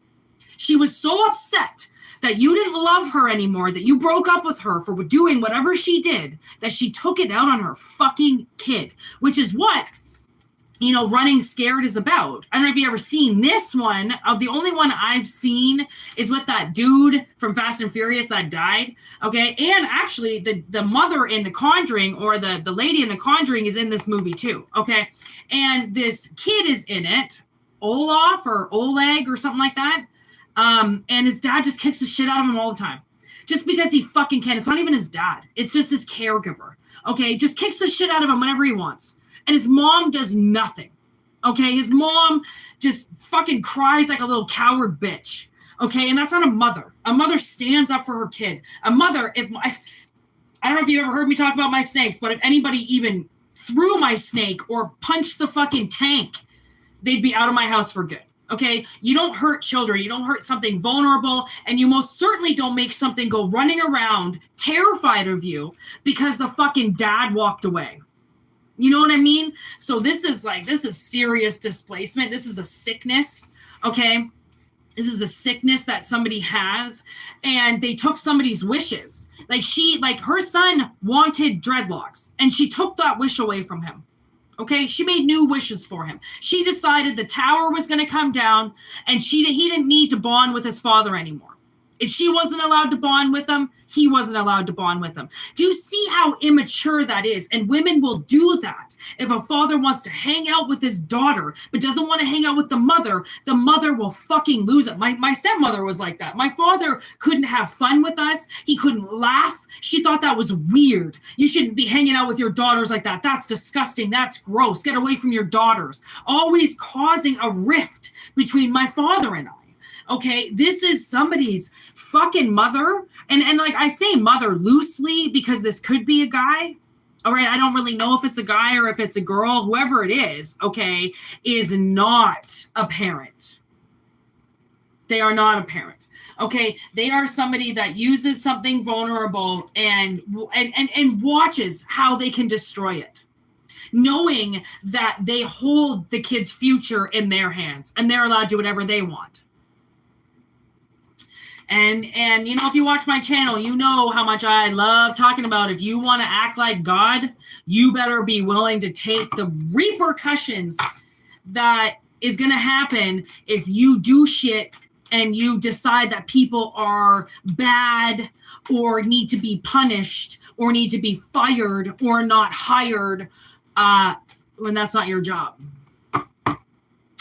She was so upset that you didn't love her anymore, that you broke up with her for doing whatever she did, that she took it out on her fucking kid, which is what, running scared is about. I don't know if you've ever seen this one. The only one I've seen is with that dude from Fast and Furious that died. Okay. And actually the mother in The Conjuring, or the lady in The Conjuring, is in this movie too. Okay. And this kid is in it, Olaf or Oleg or something like that. And his dad just kicks the shit out of him all the time. Just because he fucking can. It's not even his dad. It's just his caregiver. Okay. Just kicks the shit out of him whenever he wants. And his mom does nothing. Okay. His mom just fucking cries like a little coward bitch. Okay. And that's not a mother. A mother stands up for her kid. A mother, I don't know if you've ever heard me talk about my snakes, but if anybody even threw my snake or punched the fucking tank, they'd be out of my house for good. Okay. You don't hurt children. You don't hurt something vulnerable. And you most certainly don't make something go running around terrified of you because the fucking dad walked away. You know what I mean? So this is serious displacement. This is a sickness. Okay. This is a sickness that somebody has, and they took somebody's wishes. Like her son wanted dreadlocks, and she took that wish away from him. Okay, she made new wishes for him. She decided the tower was going to come down, and he didn't need to bond with his father anymore. If she wasn't allowed to bond with him, he wasn't allowed to bond with him. Do you see how immature that is? And women will do that. If a father wants to hang out with his daughter, but doesn't want to hang out with the mother will fucking lose it. My stepmother was like that. My father couldn't have fun with us. He couldn't laugh. She thought that was weird. You shouldn't be hanging out with your daughters like that. That's disgusting. That's gross. Get away from your daughters. Always causing a rift between my father and I. Okay, this is somebody's fucking mother. And like I say mother loosely because this could be a guy. All right, I don't really know if it's a guy or if it's a girl. Whoever it is, okay, is not a parent. They are not a parent. Okay, they are somebody that uses something vulnerable and watches how they can destroy it, knowing that they hold the kid's future in their hands and they're allowed to do whatever they want. And you know, if you watch my channel, you know how much I love talking about if you want to act like God, you better be willing to take the repercussions that is going to happen if you do shit and you decide that people are bad or need to be punished or need to be fired or not hired when that's not your job.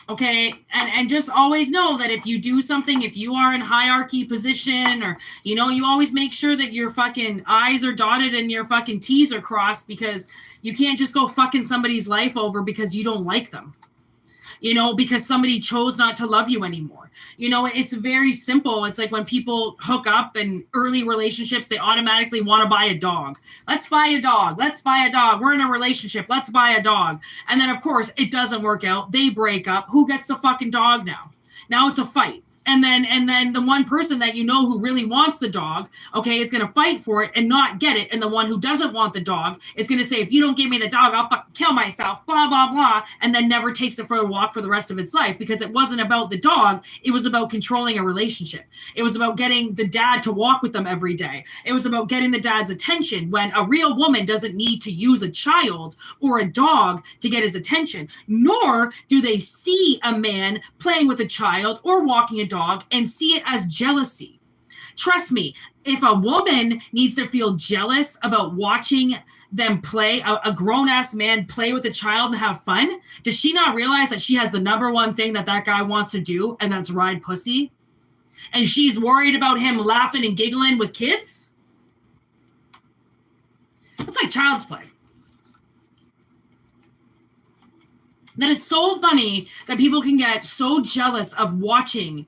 Okay, and just always know that if you do something, if you are in hierarchy position or, you know, you always make sure that your fucking I's are dotted and your fucking T's are crossed, because you can't just go fucking somebody's life over because you don't like them. You know, because somebody chose not to love you anymore. You know, it's very simple. It's like when people hook up in early relationships, they automatically want to buy a dog. Let's buy a dog. Let's buy a dog. We're in a relationship. Let's buy a dog. And then, of course, it doesn't work out. They break up. Who gets the fucking dog now? Now it's a fight. And then the one person that you know who really wants the dog, okay, is going to fight for it and not get it. And the one who doesn't want the dog is going to say, if you don't give me the dog, I'll fucking kill myself, blah, blah, blah. And then never takes it for a walk for the rest of its life, because it wasn't about the dog. It was about controlling a relationship. It was about getting the dad to walk with them every day. It was about getting the dad's attention, when a real woman doesn't need to use a child or a dog to get his attention, nor do they see a man playing with a child or walking a dog and see it as jealousy. Trust me, if a woman needs to feel jealous about watching them play, a grown-ass man play with a child and have fun, does she not realize that she has the number one thing that guy wants to do, and that's ride pussy? And she's worried about him laughing and giggling with kids? That's like child's play. That is so funny that people can get so jealous of watching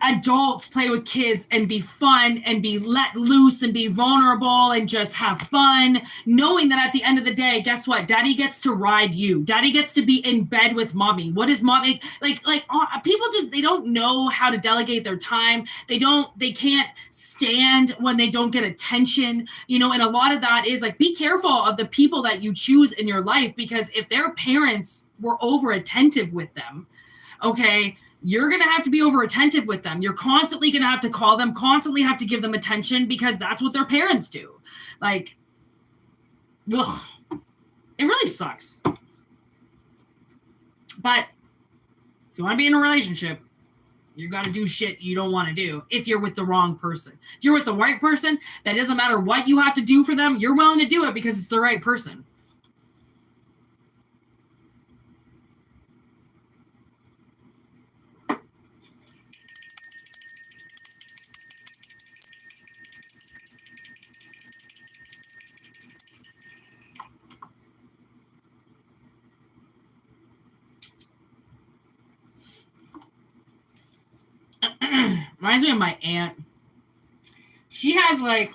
adults play with kids and be fun and be let loose and be vulnerable and just have fun, knowing that at the end of the day, guess what? Daddy gets to ride you. Daddy gets to be in bed with mommy. What is mommy like? People just, they don't know how to delegate their time. They can't stand when they don't get attention, you know, and a lot of that is like, be careful of the people that you choose in your life, because if their parents were over attentive with them, okay, you're going to have to be over attentive with them. You're constantly going to have to call them, constantly have to give them attention, because that's what their parents do. Like, ugh, it really sucks. But if you want to be in a relationship, you got to do shit you don't want to do if you're with the wrong person. If you're with the right person, that doesn't matter what you have to do for them. You're willing to do it because it's the right person. Reminds me of my aunt. She has like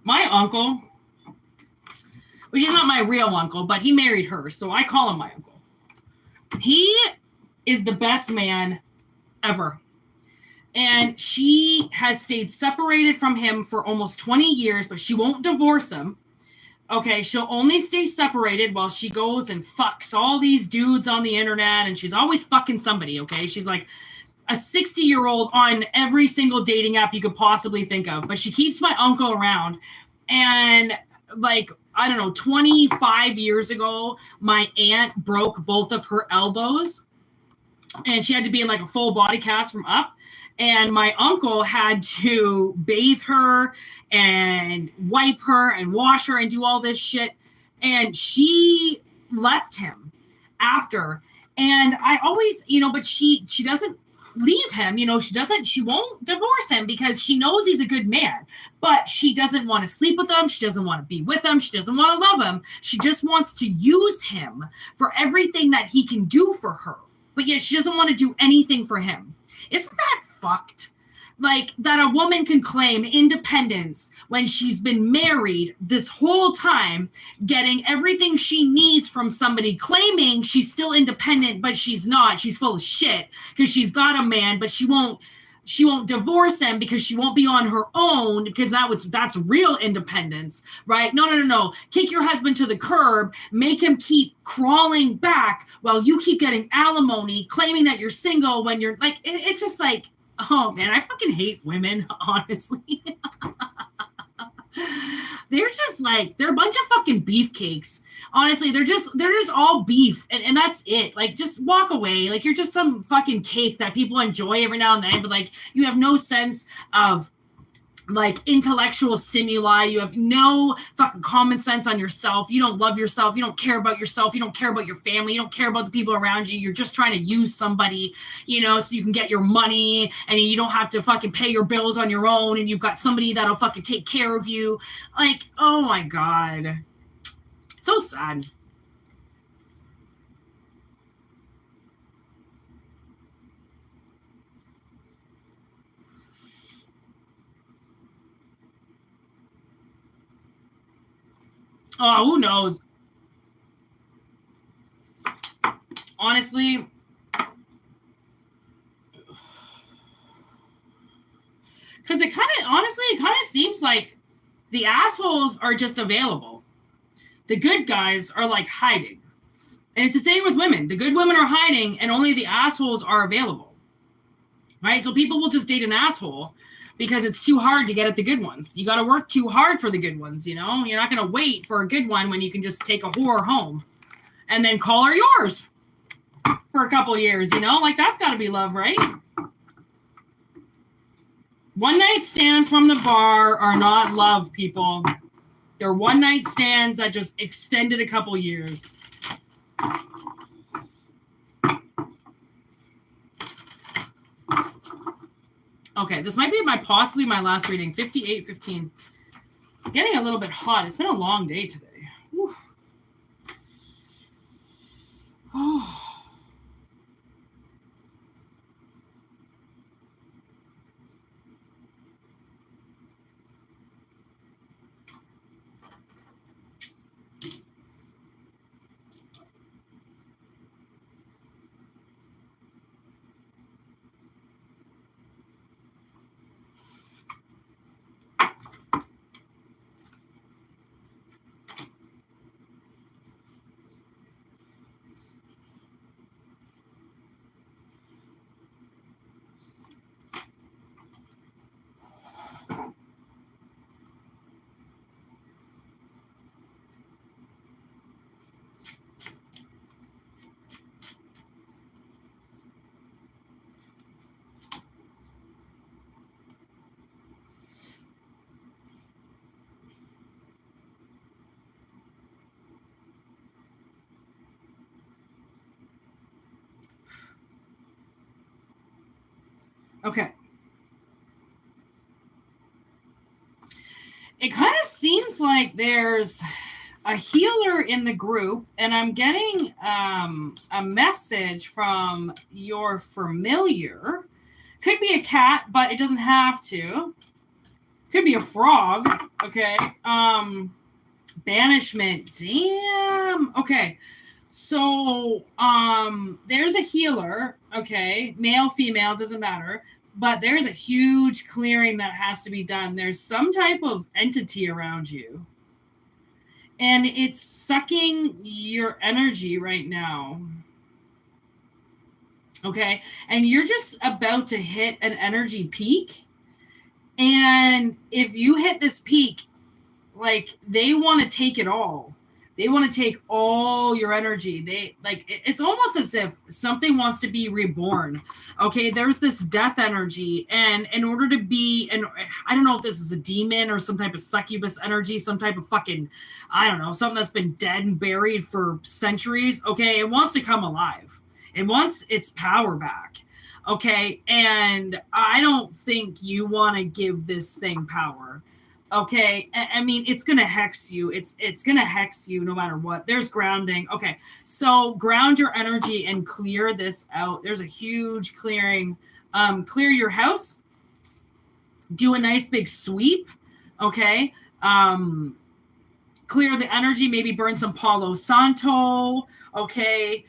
my uncle, which is not my real uncle, but he married her, so I call him my uncle. He is the best man ever. And she has stayed separated from him for almost 20 years, but she won't divorce him. Okay, she'll only stay separated while she goes and fucks all these dudes on the internet, and she's always fucking somebody, okay? She's like a 60-year-old on every single dating app you could possibly think of, but she keeps my uncle around. And like, I don't know, 25 years ago, my aunt broke both of her elbows, and she had to be in like a full body cast from up. And my uncle had to bathe her and wipe her and wash her and do all this shit. And she left him after. And I always, but she doesn't leave him. She won't divorce him because she knows he's a good man, but she doesn't want to sleep with him. She doesn't want to be with him. She doesn't want to love him. She just wants to use him for everything that he can do for her. But yet she doesn't want to do anything for him. Isn't that fucked? Like, that a woman can claim independence when she's been married this whole time, getting everything she needs from somebody, claiming she's still independent, but she's not. She's full of shit because she's got a man, but she won't divorce him because she won't be on her own, because that's real independence, right? No. Kick your husband to the curb, make him keep crawling back while you keep getting alimony, claiming that you're single when you're like, it's just like, oh man, I fucking hate women, honestly. They're just like, they're a bunch of fucking beefcakes. Honestly, they're just all beef, and that's it. Like, just walk away. Like, you're just some fucking cake that people enjoy every now and then, but like, you have no sense of like intellectual stimuli. You have no fucking common sense on yourself. You don't love yourself. You don't care about yourself. You don't care about your family. You don't care about the people around you. You're just trying to use somebody, so you can get your money, and you don't have to fucking pay your bills on your own, and you've got somebody that'll fucking take care of you. Like, oh my God. So sad. Oh, who knows? Honestly, because it kind of seems like the assholes are just available. The good guys are like hiding. And it's the same with women. The good women are hiding, and only the assholes are available. Right? So people will just date an asshole because it's too hard to get at the good ones. You got to work too hard for the good ones, You're not going to wait for a good one when you can just take a whore home and then call her yours for a couple years, Like, that's got to be love, right? One-night stands from the bar are not love, people. They're one-night stands that just extended a couple years. Okay, this might be possibly my last reading. 58:15. Getting a little bit hot. It's been a long day today. Oh. Okay. It kind of seems like there's a healer in the group, and I'm getting a message from your familiar. Could be a cat, but it doesn't have to. Could be a frog. Okay. Banishment. Damn. Okay. So, there's a healer, okay, male, female, doesn't matter, but there's a huge clearing that has to be done. There's some type of entity around you, And it's sucking your energy right now. Okay. And you're just about to hit an energy peak. And if you hit this peak, like, they want to take it all. They want to take all your energy. It's almost as if something wants to be reborn. Okay, there's this death energy, and in order to be, and I don't know if this is a demon or some type of succubus energy, some type of fucking, I don't know, something that's been dead and buried for centuries. Okay, it wants to come alive. It wants its power back. Okay, and I don't think you want to give this thing power. Okay, I mean, it's gonna hex you. It's gonna hex you no matter what. There's grounding. Okay, so ground your energy and clear this out. There's a huge clearing. Clear your house. Do a nice big sweep. Okay. Clear the energy. Maybe burn some Palo Santo. Okay.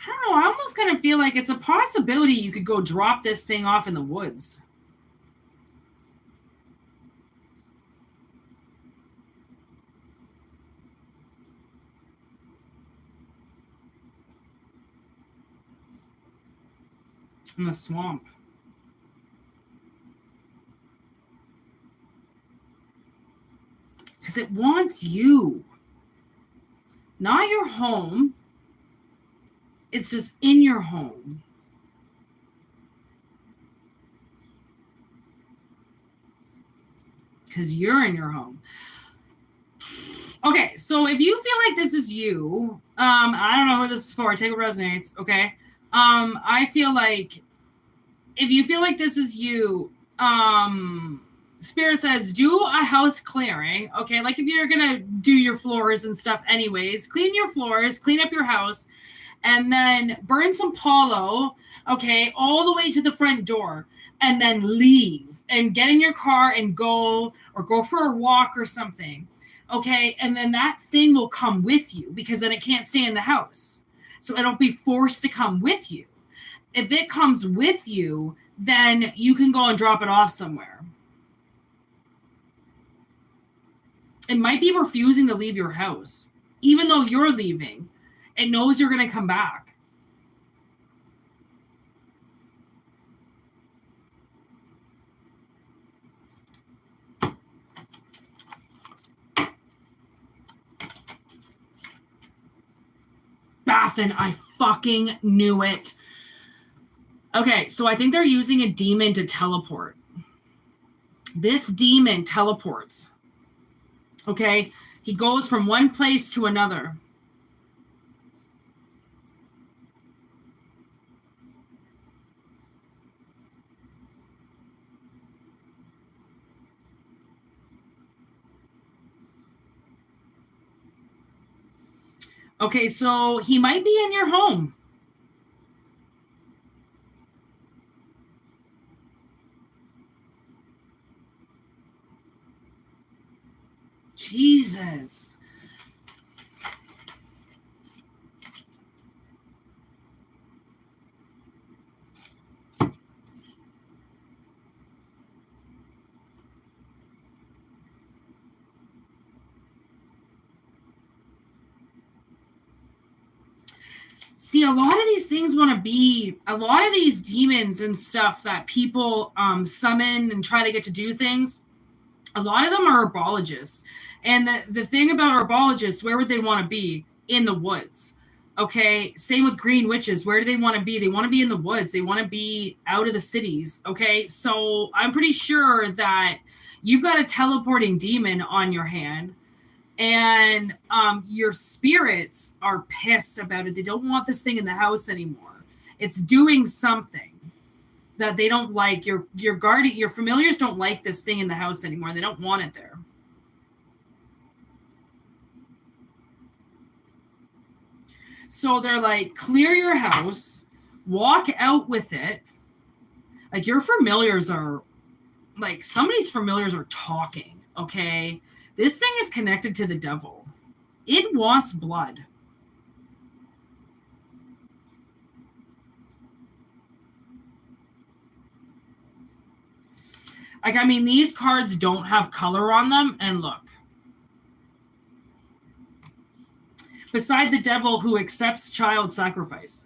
I don't know. I almost kind of feel like it's a possibility you could go drop this thing off in the woods. In the swamp. Because it wants you. Not your home. It's just in your home. Because you're in your home. Okay, so if you feel like this is you, I don't know who this is for. Take what resonates, okay? I feel like if you feel like this is you, Spirit says do a house clearing, okay? Like if you're gonna do your floors and stuff anyways, clean your floors, clean up your house, and then burn some Palo, okay, all the way to the front door, and then leave and get in your car and go, or go for a walk or something, okay? And then that thing will come with you, because then it can't stay in the house. So it'll be forced to come with you. If it comes with you, then you can go and drop it off somewhere. It might be refusing to leave your house, even though you're leaving. It knows you're going to come back. Bathan, I fucking knew it. Okay, so I think they're using a demon to teleport. This demon teleports. Okay, he goes from one place to another. Okay, so he might be in your home. Jesus. See, a lot of these things want to be, a lot of these demons and stuff that people summon and try to get to do things, a lot of them are herbologists. And the thing about herbologists, where would they want to be? In the woods. Okay, same with green witches. Where do they want to be? They want to be in the woods. They want to be out of the cities. Okay, so I'm pretty sure that you've got a teleporting demon on your hand. And your spirits are pissed about it. They don't want this thing in the house anymore. It's doing something that they don't like. Your guardian, your familiars don't like this thing in the house anymore. They don't want it there. So they're like, clear your house, walk out with it, Like your familiars are, like somebody's familiars are talking, okay? This thing is connected to the devil. It wants blood. Like, I mean, these cards don't have color on them, and look. Beside the devil who accepts child sacrifice.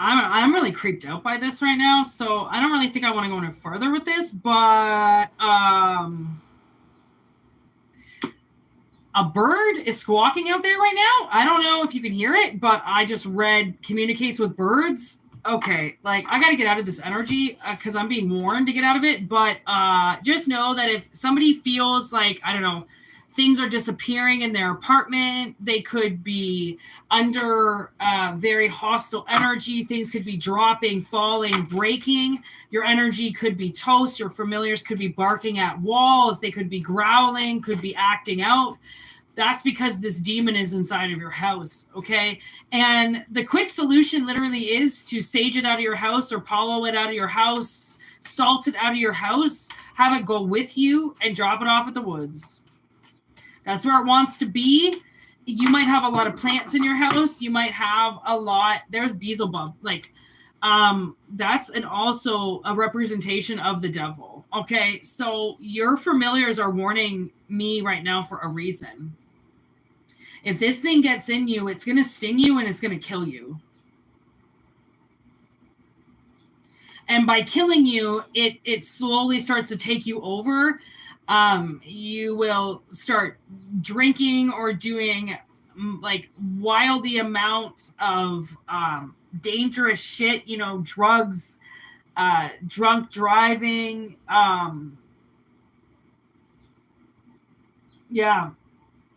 I'm really creeped out by this right now, so I don't really think I want to go any further with this, but a bird is squawking out there right now. I don't know if you can hear it, but I just read communicates with birds. Okay, like I got to get out of this energy because I'm being warned to get out of it, but just know that if somebody feels like, I don't know, things are disappearing in their apartment, they could be under very hostile energy, things could be dropping, falling, breaking, your energy could be toast, your familiars could be barking at walls, they could be growling, could be acting out. That's because this demon is inside of your house, okay? And the quick solution literally is to sage it out of your house or Palo it out of your house, salt it out of your house, have it go with you, and drop it off at the woods. That's where it wants to be. You might have a lot of plants in your house. You might have a lot. There's Beelzebub. Like, that's also a representation of the devil. Okay, so your familiars are warning me right now for a reason. If this thing gets in you, it's going to sting you and it's going to kill you. And by killing you, it slowly starts to take you over. You will start drinking or doing like wildly amounts of dangerous shit, you know, drugs, drunk driving. Yeah.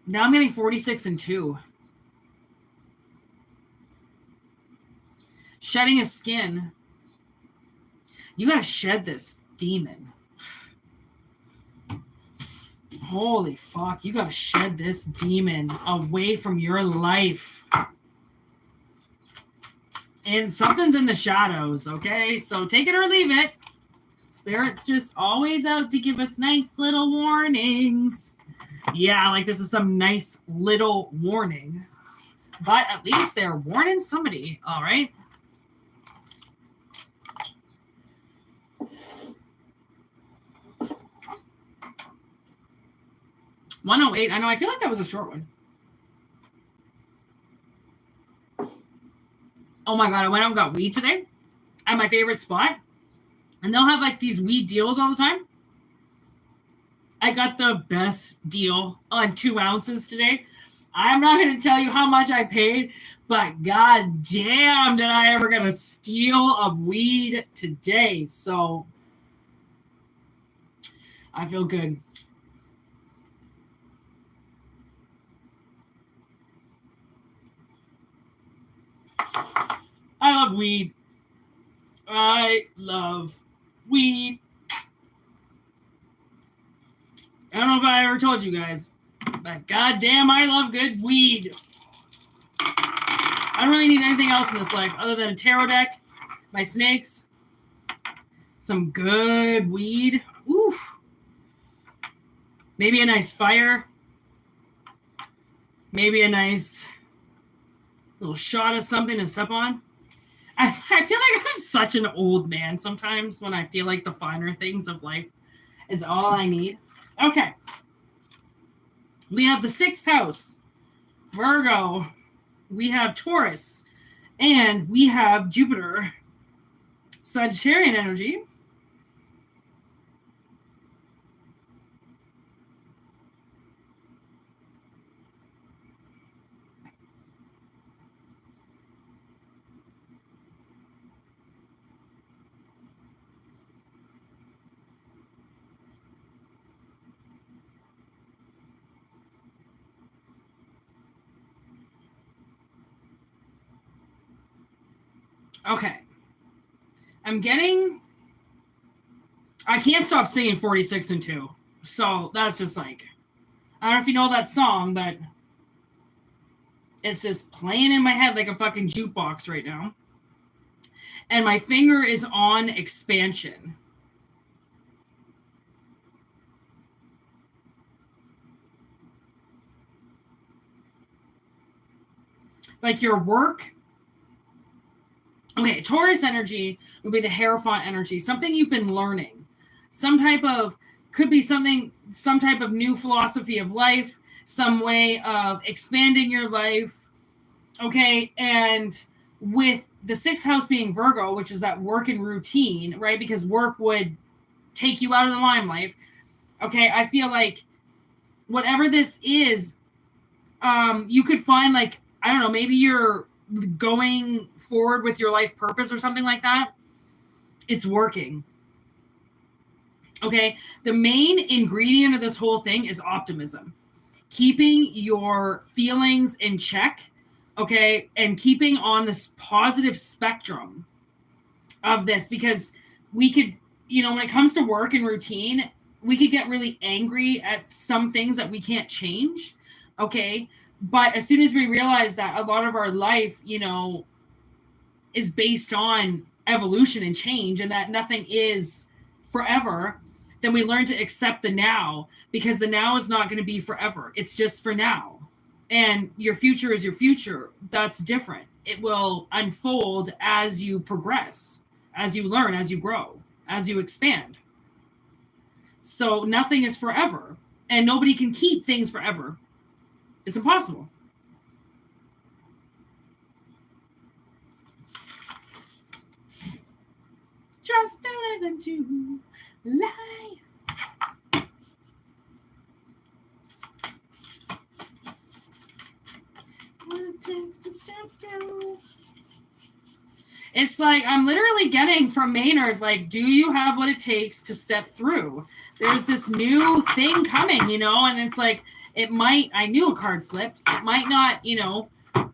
Now I'm getting 46 and 2. Shedding a skin. You got to shed this demon. Holy fuck, you gotta shed this demon away from your life. And something's in the shadows, okay? So take it or leave it. Spirit's just always out to give us nice little warnings. Yeah, like this is some nice little warning. But at least they're warning somebody, all right? $108. I know. I feel like that was a short one. Oh my god! I went out and got weed today at my favorite spot, and they'll have like these weed deals all the time. I got the best deal on 2 ounces today. I'm not going to tell you how much I paid, but god damn, did I ever get a steal of weed today? So I feel good. I love weed. I love weed. I don't know if I ever told you guys, but goddamn, I love good weed. I don't really need anything else in this life other than a tarot deck, my snakes, some good weed. Oof. Maybe a nice fire. Maybe a nice little shot of something to sip on. I feel like I'm such an old man sometimes when I feel like the finer things of life is all I need. Okay. We have the 6th house, Virgo. We have Taurus. And we have Jupiter. Sagittarian energy. Okay. I can't stop singing 46 and 2. So that's just like, I don't know if you know that song, but it's just playing in my head like a fucking jukebox right now. And my finger is on expansion. Like your work. Okay, Taurus energy would be the Hierophant energy, something you've been learning. Some type of new philosophy of life, some way of expanding your life. Okay, and with the 6th house being Virgo, which is that work and routine, right? Because work would take you out of the limelight. Okay, I feel like whatever this is, you could find like, I don't know, maybe you're going forward with your life purpose or something like that. It's working. Okay, the main ingredient of this whole thing is optimism. Keeping your feelings in check, okay, and keeping on this positive spectrum of this, because we could, when it comes to work and routine, we could get really angry at some things that we can't change, okay? But as soon as we realize that a lot of our life, is based on evolution and change and that nothing is forever, then we learn to accept the now, because the now is not going to be forever. It's just for now. And your future is your future. That's different. It will unfold as you progress, as you learn, as you grow, as you expand. So nothing is forever, and nobody can keep things forever. It's impossible. Just to live and to lie. What it takes to step through. It's like I'm literally getting from Maynard, like, do you have what it takes to step through? There's this new thing coming, and it's like, it might, I knew a card flipped. It might not,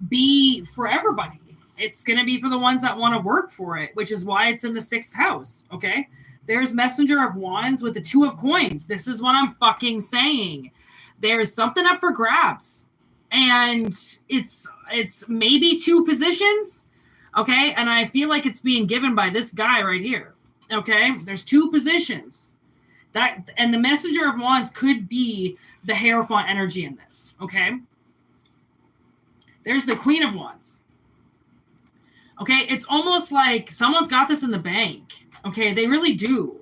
be for everybody. It's going to be for the ones that want to work for it, which is why it's in the 6th house. Okay. There's Messenger of Wands with the 2 of Coins. This is what I'm fucking saying. There's something up for grabs, and it's maybe 2 positions. Okay. And I feel like it's being given by this guy right here. Okay. There's 2 positions. And the Messenger of Wands could be the Hierophant energy in this, okay? There's the Queen of Wands. Okay, it's almost like someone's got this in the bank. Okay, they really do.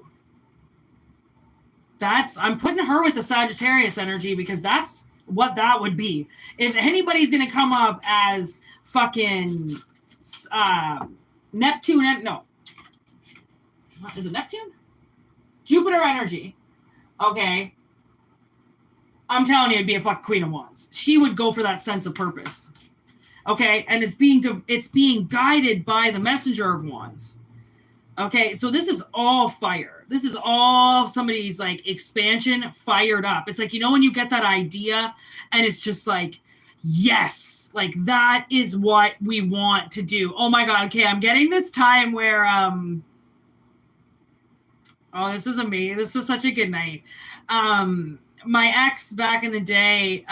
I'm putting her with the Sagittarius energy, because that's what that would be. If anybody's going to come up as fucking Neptune, no. Is it Neptune? Jupiter energy. Okay. I'm telling you, it'd be a fucking Queen of Wands. She would go for that sense of purpose. Okay. And it's being guided by the Messenger of Wands. Okay. So this is all fire. This is all somebody's like expansion fired up. It's like, when you get that idea and it's just like, yes, like that is what we want to do. Oh my God. Okay. I'm getting this time where, oh, this is amazing. This was such a good night. My ex back in the day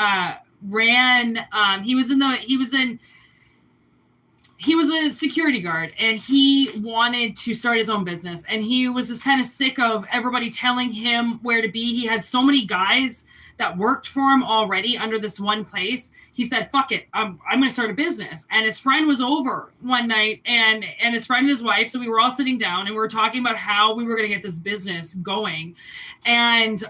ran. He was a security guard, and he wanted to start his own business. And he was just kind of sick of everybody telling him where to be. He had so many guys that worked for him already under this one place. He said, fuck it, I'm going to start a business. And his friend was over one night, and his friend and his wife. So we were all sitting down and we were talking about how we were going to get this business going. And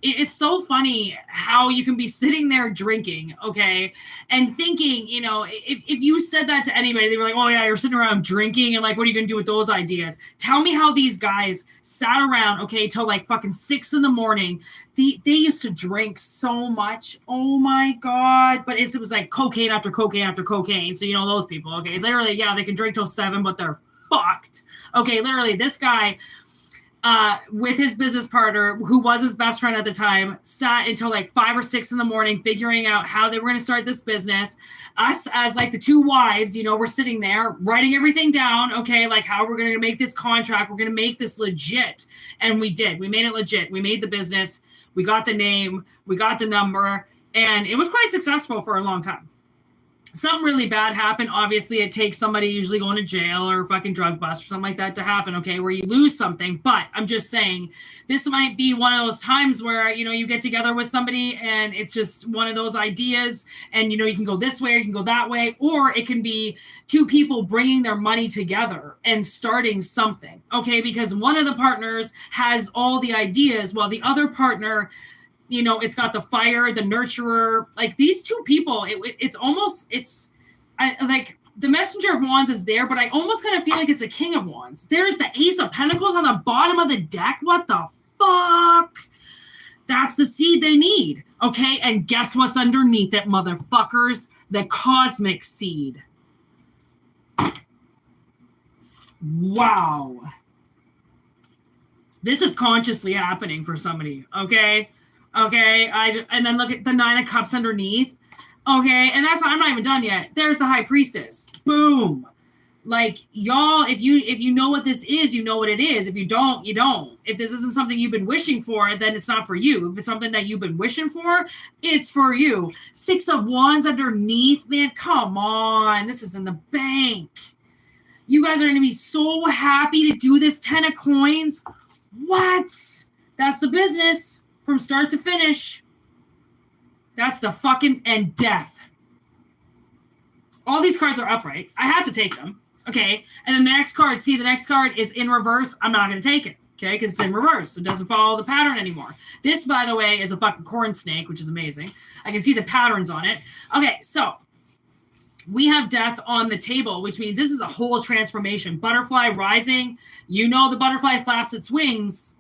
it's so funny how you can be sitting there drinking, okay, and thinking, if you said that to anybody, they were like, oh yeah, you're sitting around drinking, and like, what are you going to do with those ideas? Tell me how these guys sat around, okay, till like fucking 6 a.m. They used to drink so much. Oh my God. But it was like cocaine after cocaine after cocaine. So, those people, okay, literally, yeah, they can drink till 7, but they're fucked. Okay, literally, this guy, with his business partner, who was his best friend at the time, sat until like 5 or 6 in the morning figuring out how they were going to start this business. Us as like the two wives, you know, we're sitting there writing everything down. Okay, like how we're going to make this contract. We're going to make this legit. And we did. We made it legit. We made the business. We got the name. We got the number. And it was quite successful for a long time. Something really bad happened. Obviously, it takes somebody usually going to jail or fucking drug bust or something like that to happen, okay, where you lose something. But I'm just saying, this might be one of those times where, you know, you get together with somebody and it's just one of those ideas and, you know, you can go this way or you can go that way. Or it can be two people bringing their money together and starting something, okay, because one of the partners has all the ideas while the other partner, you know, it's got the fire, the nurturer, like these two people, like the messenger of wands is there, but I almost kind of feel like it's a king of wands. There's the ace of pentacles on the bottom of the deck. What the fuck? That's the seed they need. Okay. And guess what's underneath it, motherfuckers? The cosmic seed. Wow. This is consciously happening for somebody. Okay. Okay, and then look at the 9 of Cups underneath. Okay, and that's why I'm not even done yet. There's the High Priestess. Boom. Like, y'all, if you know what this is, you know what it is. If you don't, you don't. If this isn't something you've been wishing for, then it's not for you. If it's something that you've been wishing for, it's for you. 6 of Wands underneath, man, come on. This is in the bank. You guys are going to be so happy to do this. 10 of Coins. What? That's the business. From start to finish. That's the fucking and death. All these cards are upright. I had to take them. Okay. And then the next card, see, the next card is in reverse. I'm not going to take it. Okay. Because it's in reverse. It doesn't follow the pattern anymore. This, by the way, is a fucking corn snake, which is amazing. I can see the patterns on it. Okay. So we have death on the table, which means this is a whole transformation. Butterfly rising. You know, the butterfly flaps its wings.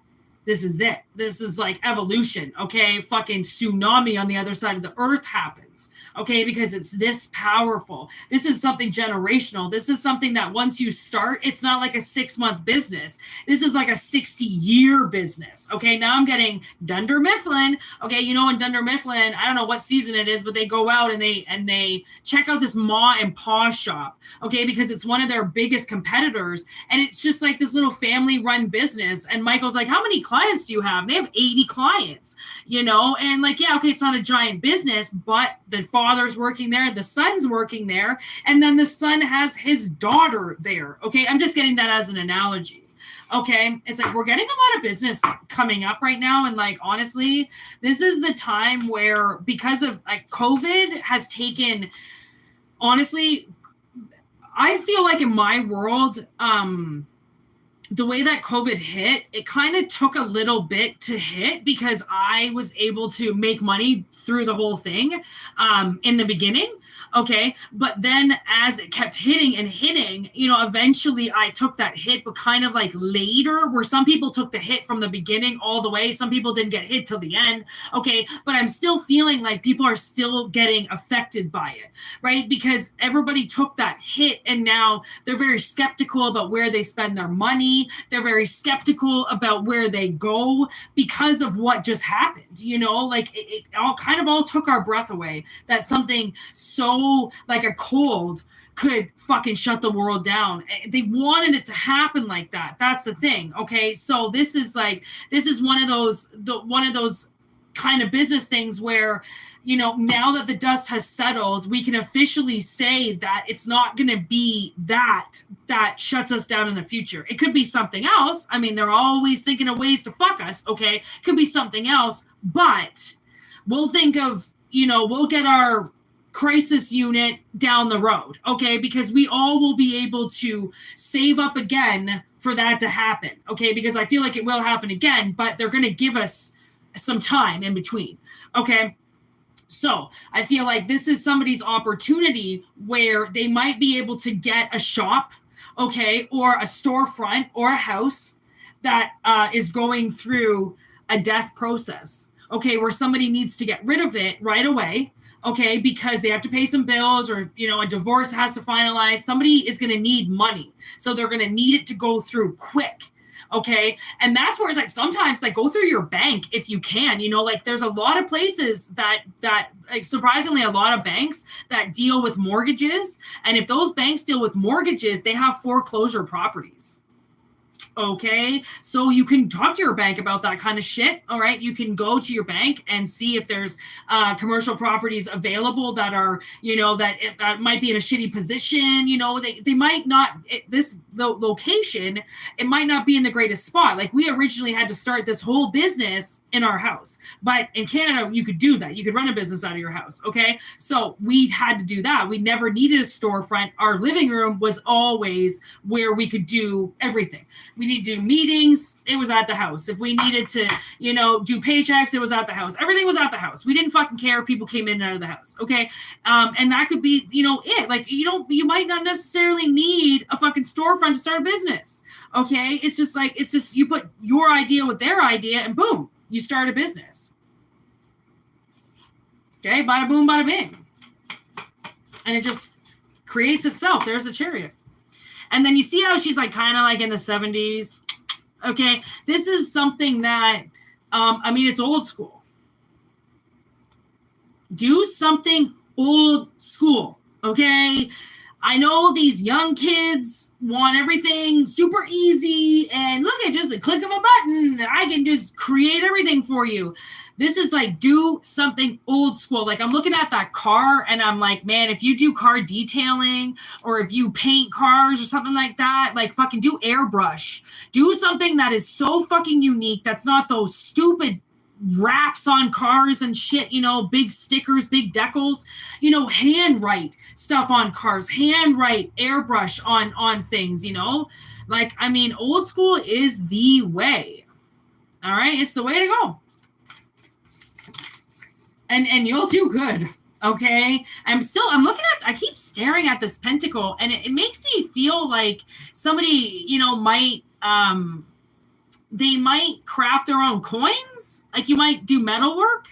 This is it. This is like evolution, okay? Fucking tsunami on the other side of the earth happens, okay? Because it's this powerful. This is something generational. This is something that once you start, it's not like a 6-month business. This is like a 60-year business, okay? Now I'm getting Dunder Mifflin, okay? You know, in Dunder Mifflin, I don't know what season it is, but they go out and they check out this Ma and Pa shop, okay? Because it's one of their biggest competitors, and it's just like this little family-run business, and Michael's like, how many clients do you have? And they have 80 clients, you know, and like, yeah, okay, it's not a giant business, but the father's working there, the son's working there, and then the son has his daughter there. Okay, I'm just getting that as an analogy. Okay, it's like we're getting a lot of business coming up right now, and like honestly, this is the time where, because of like COVID has taken, honestly, I feel like in my world, the way that COVID hit, it kind of took a little bit to hit because I was able to make money through the whole thing in the beginning. Okay. But then as it kept hitting and hitting, you know, eventually I took that hit, but kind of like later, where some people took the hit from the beginning all the way. Some people didn't get hit till the end. Okay. But I'm still feeling like people are still getting affected by it, right? Because everybody took that hit and now they're very skeptical about where they spend their money. They're very skeptical about where they go because of what just happened. You know, like it all took our breath away, that something so like a cold could fucking shut the world down. They wanted it to happen like that. That's the thing. Okay. So this is one of those kind of business things where, you know, now that the dust has settled, we can officially say that it's not going to be that shuts us down in the future. It could be something else. I mean, they're always thinking of ways to fuck us. Okay. It could be something else, but we'll think of, you know, we'll get our crisis unit down the road. Okay. Because we all will be able to save up again for that to happen. Okay. Because I feel like it will happen again, but they're going to give us some time in between. Okay. So I feel like this is somebody's opportunity where they might be able to get a shop, okay, or a storefront or a house that is going through a death process, okay, where somebody needs to get rid of it right away, okay, because they have to pay some bills or, you know, a divorce has to finalize. Somebody is going to need money. So they're going to need it to go through quick. Okay. And that's where it's like, sometimes like go through your bank if you can, you know, like there's a lot of places that like surprisingly a lot of banks that deal with mortgages. And if those banks deal with mortgages, they have foreclosure properties. Okay, so you can talk to your bank about that kind of shit. All right, you can go to your bank and see if there's commercial properties available that are, you know, that might be in a shitty position. You know, they might not, the location, it might not be in the greatest spot. Like we originally had to start this whole business in our house, but in Canada you could do that. You could run a business out of your house. Okay, so we had to do that. We never needed a storefront. Our living room was always where we could do everything. We needed to do meetings, it was at the house. If we needed to, you know, do paychecks, it was at the house. Everything was at the house. We didn't fucking care if people came in and out of the house. Okay, and that could be, you know, it. Like you might not necessarily need a fucking storefront to start a business. Okay, it's just you put your idea with their idea, and boom, you start a business. Okay, bada boom, bada bing. And it just creates itself. There's a chariot. And then you see how she's like kind of like in the 70s. Okay, this is something that, I mean, it's old school. Do something old school, okay? I know these young kids want everything super easy and look at just a click of a button. I can just create everything for you. This is like, do something old school. Like I'm looking at that car and I'm like, man, if you do car detailing or if you paint cars or something like that, like fucking do airbrush. Do something that is so fucking unique. That's not those stupid wraps on cars and shit, you know, big stickers, big decals, you know, handwrite stuff on cars, handwrite, airbrush on things, you know, like, I mean, old school is the way. All right. It's the way to go. And you'll do good. Okay. I keep staring at this pentacle and it makes me feel like somebody, you know, they might craft their own coins. Like you might do metal work.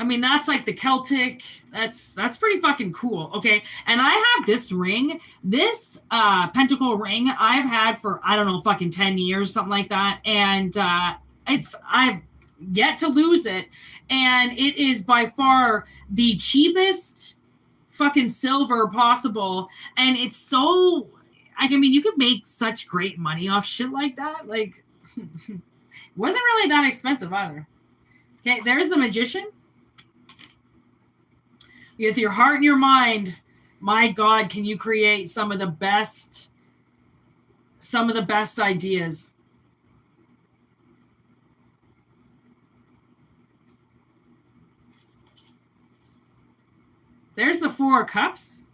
I mean, that's like the Celtic. That's pretty fucking cool. Okay. And I have this ring, this pentacle ring I've had for, I don't know, fucking 10 years, something like that. And I've yet to lose it. And it is by far the cheapest fucking silver possible. And it's so, I mean, you could make such great money off shit like that. Like, it wasn't really that expensive either. Okay, there's the magician. With your heart and your mind, my God, can you create some of the best ideas? There's the Four of Cups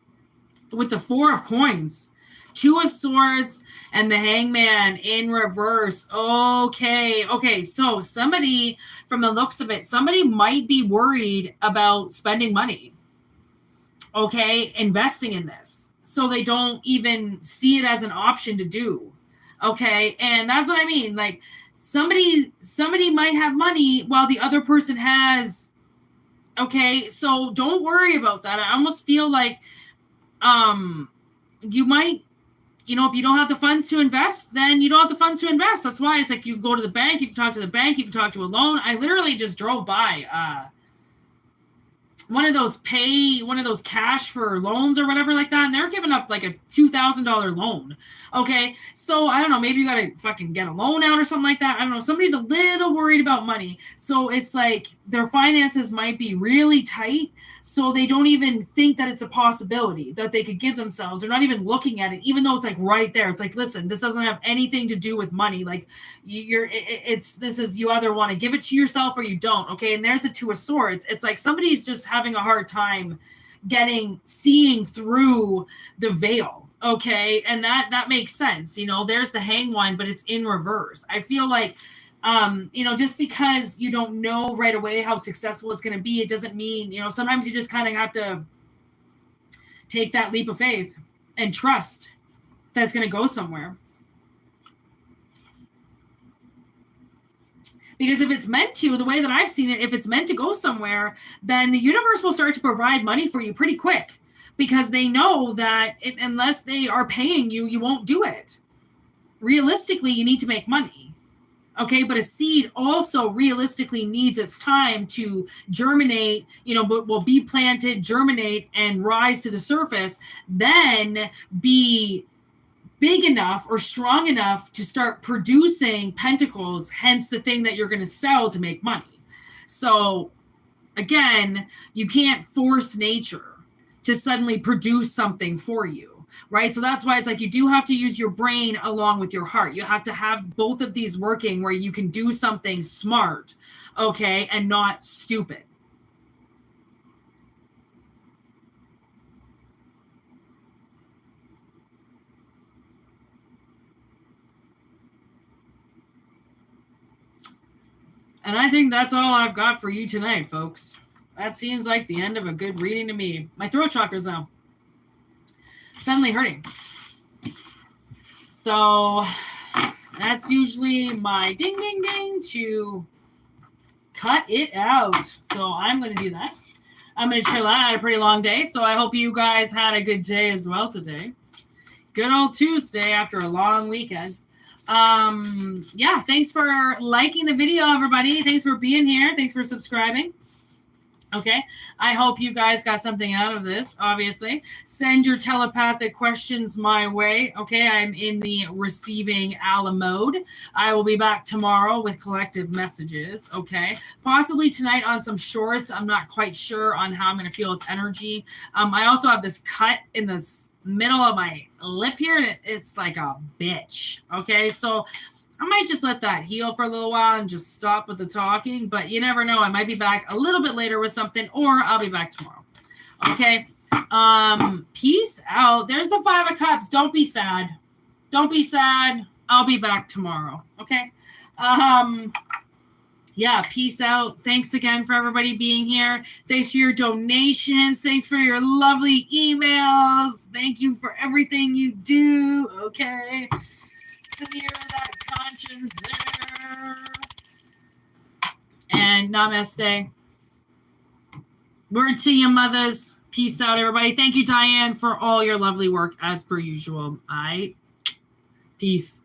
with the Four of Coins. Two of Swords and the Hangman in reverse. Okay. So somebody, from the looks of it, somebody might be worried about spending money. Okay, investing in this. So they don't even see it as an option to do. Okay, and that's what I mean. Like somebody might have money while the other person has. Okay, so don't worry about that. I almost feel like you might, you know, if you don't have the funds to invest, then you don't have the funds to invest. That's why it's like you go to the bank, you can talk to the bank, you can talk to a loan. I literally just drove by one of those cash for loans or whatever like that, and they're giving up like a $2,000 loan. Okay, so I don't know, maybe you gotta fucking get a loan out or something like that. I don't know, somebody's a little worried about money, so it's like their finances might be really tight, so they don't even think that it's a possibility that they could give themselves. They're not even looking at it, even though it's like right there. It's like, listen, this doesn't have anything to do with money. Like you either want to give it to yourself or you don't. Okay, and there's the Two of Swords. It's like somebody's just having a hard time seeing through the veil. Okay, and that makes sense. You know, there's the Hangman, but it's in reverse. I feel like you know, just because you don't know right away how successful it's going to be, it doesn't mean, you know, sometimes you just kind of have to take that leap of faith and trust that it's going to go somewhere. Because if it's meant to, the way that I've seen it, if it's meant to go somewhere, then the universe will start to provide money for you pretty quick. because they know that unless they are paying you, you won't do it. Realistically, you need to make money. Okay, but a seed also realistically needs its time to germinate, will be planted, germinate, and rise to the surface, then be big enough or strong enough to start producing pentacles, hence the thing that you're going to sell to make money. So again, you can't force nature to suddenly produce something for you, right? So that's why it's like you do have to use your brain along with your heart. You have to have both of these working where you can do something smart, okay, and not stupid. And I think that's all I've got for you tonight, folks. That seems like the end of a good reading to me. My throat chakra's now suddenly hurting. So that's usually my ding, ding, ding to cut it out. So I'm going to do that. I'm going to chill out. I had a pretty long day, so I hope you guys had a good day as well today. Good old Tuesday after a long weekend. Yeah, thanks for liking the video, everybody. Thanks for being here. Thanks for subscribing. Okay, I hope you guys got something out of this, obviously. Send your telepathic questions my way. Okay, I'm in the receiving Allah mode. I will be back tomorrow with collective messages, okay? Possibly tonight on some shorts. I'm not quite sure on how I'm going to feel with energy. I also have this cut in the middle of my lip here, and it's like a bitch, okay? So I might just let that heal for a little while and just stop with the talking, but you never know. I might be back a little bit later with something, or I'll be back tomorrow. Okay. Peace out. There's the 5 of Cups. Don't be sad. Don't be sad. I'll be back tomorrow. Okay. Yeah, peace out. Thanks again for everybody being here. Thanks for your donations. Thanks for your lovely emails. Thank you for everything you do. Okay. Clear that conscience there. And namaste. Word to you, mothers. Peace out, everybody. Thank you, Diane, for all your lovely work as per usual. All right. Peace.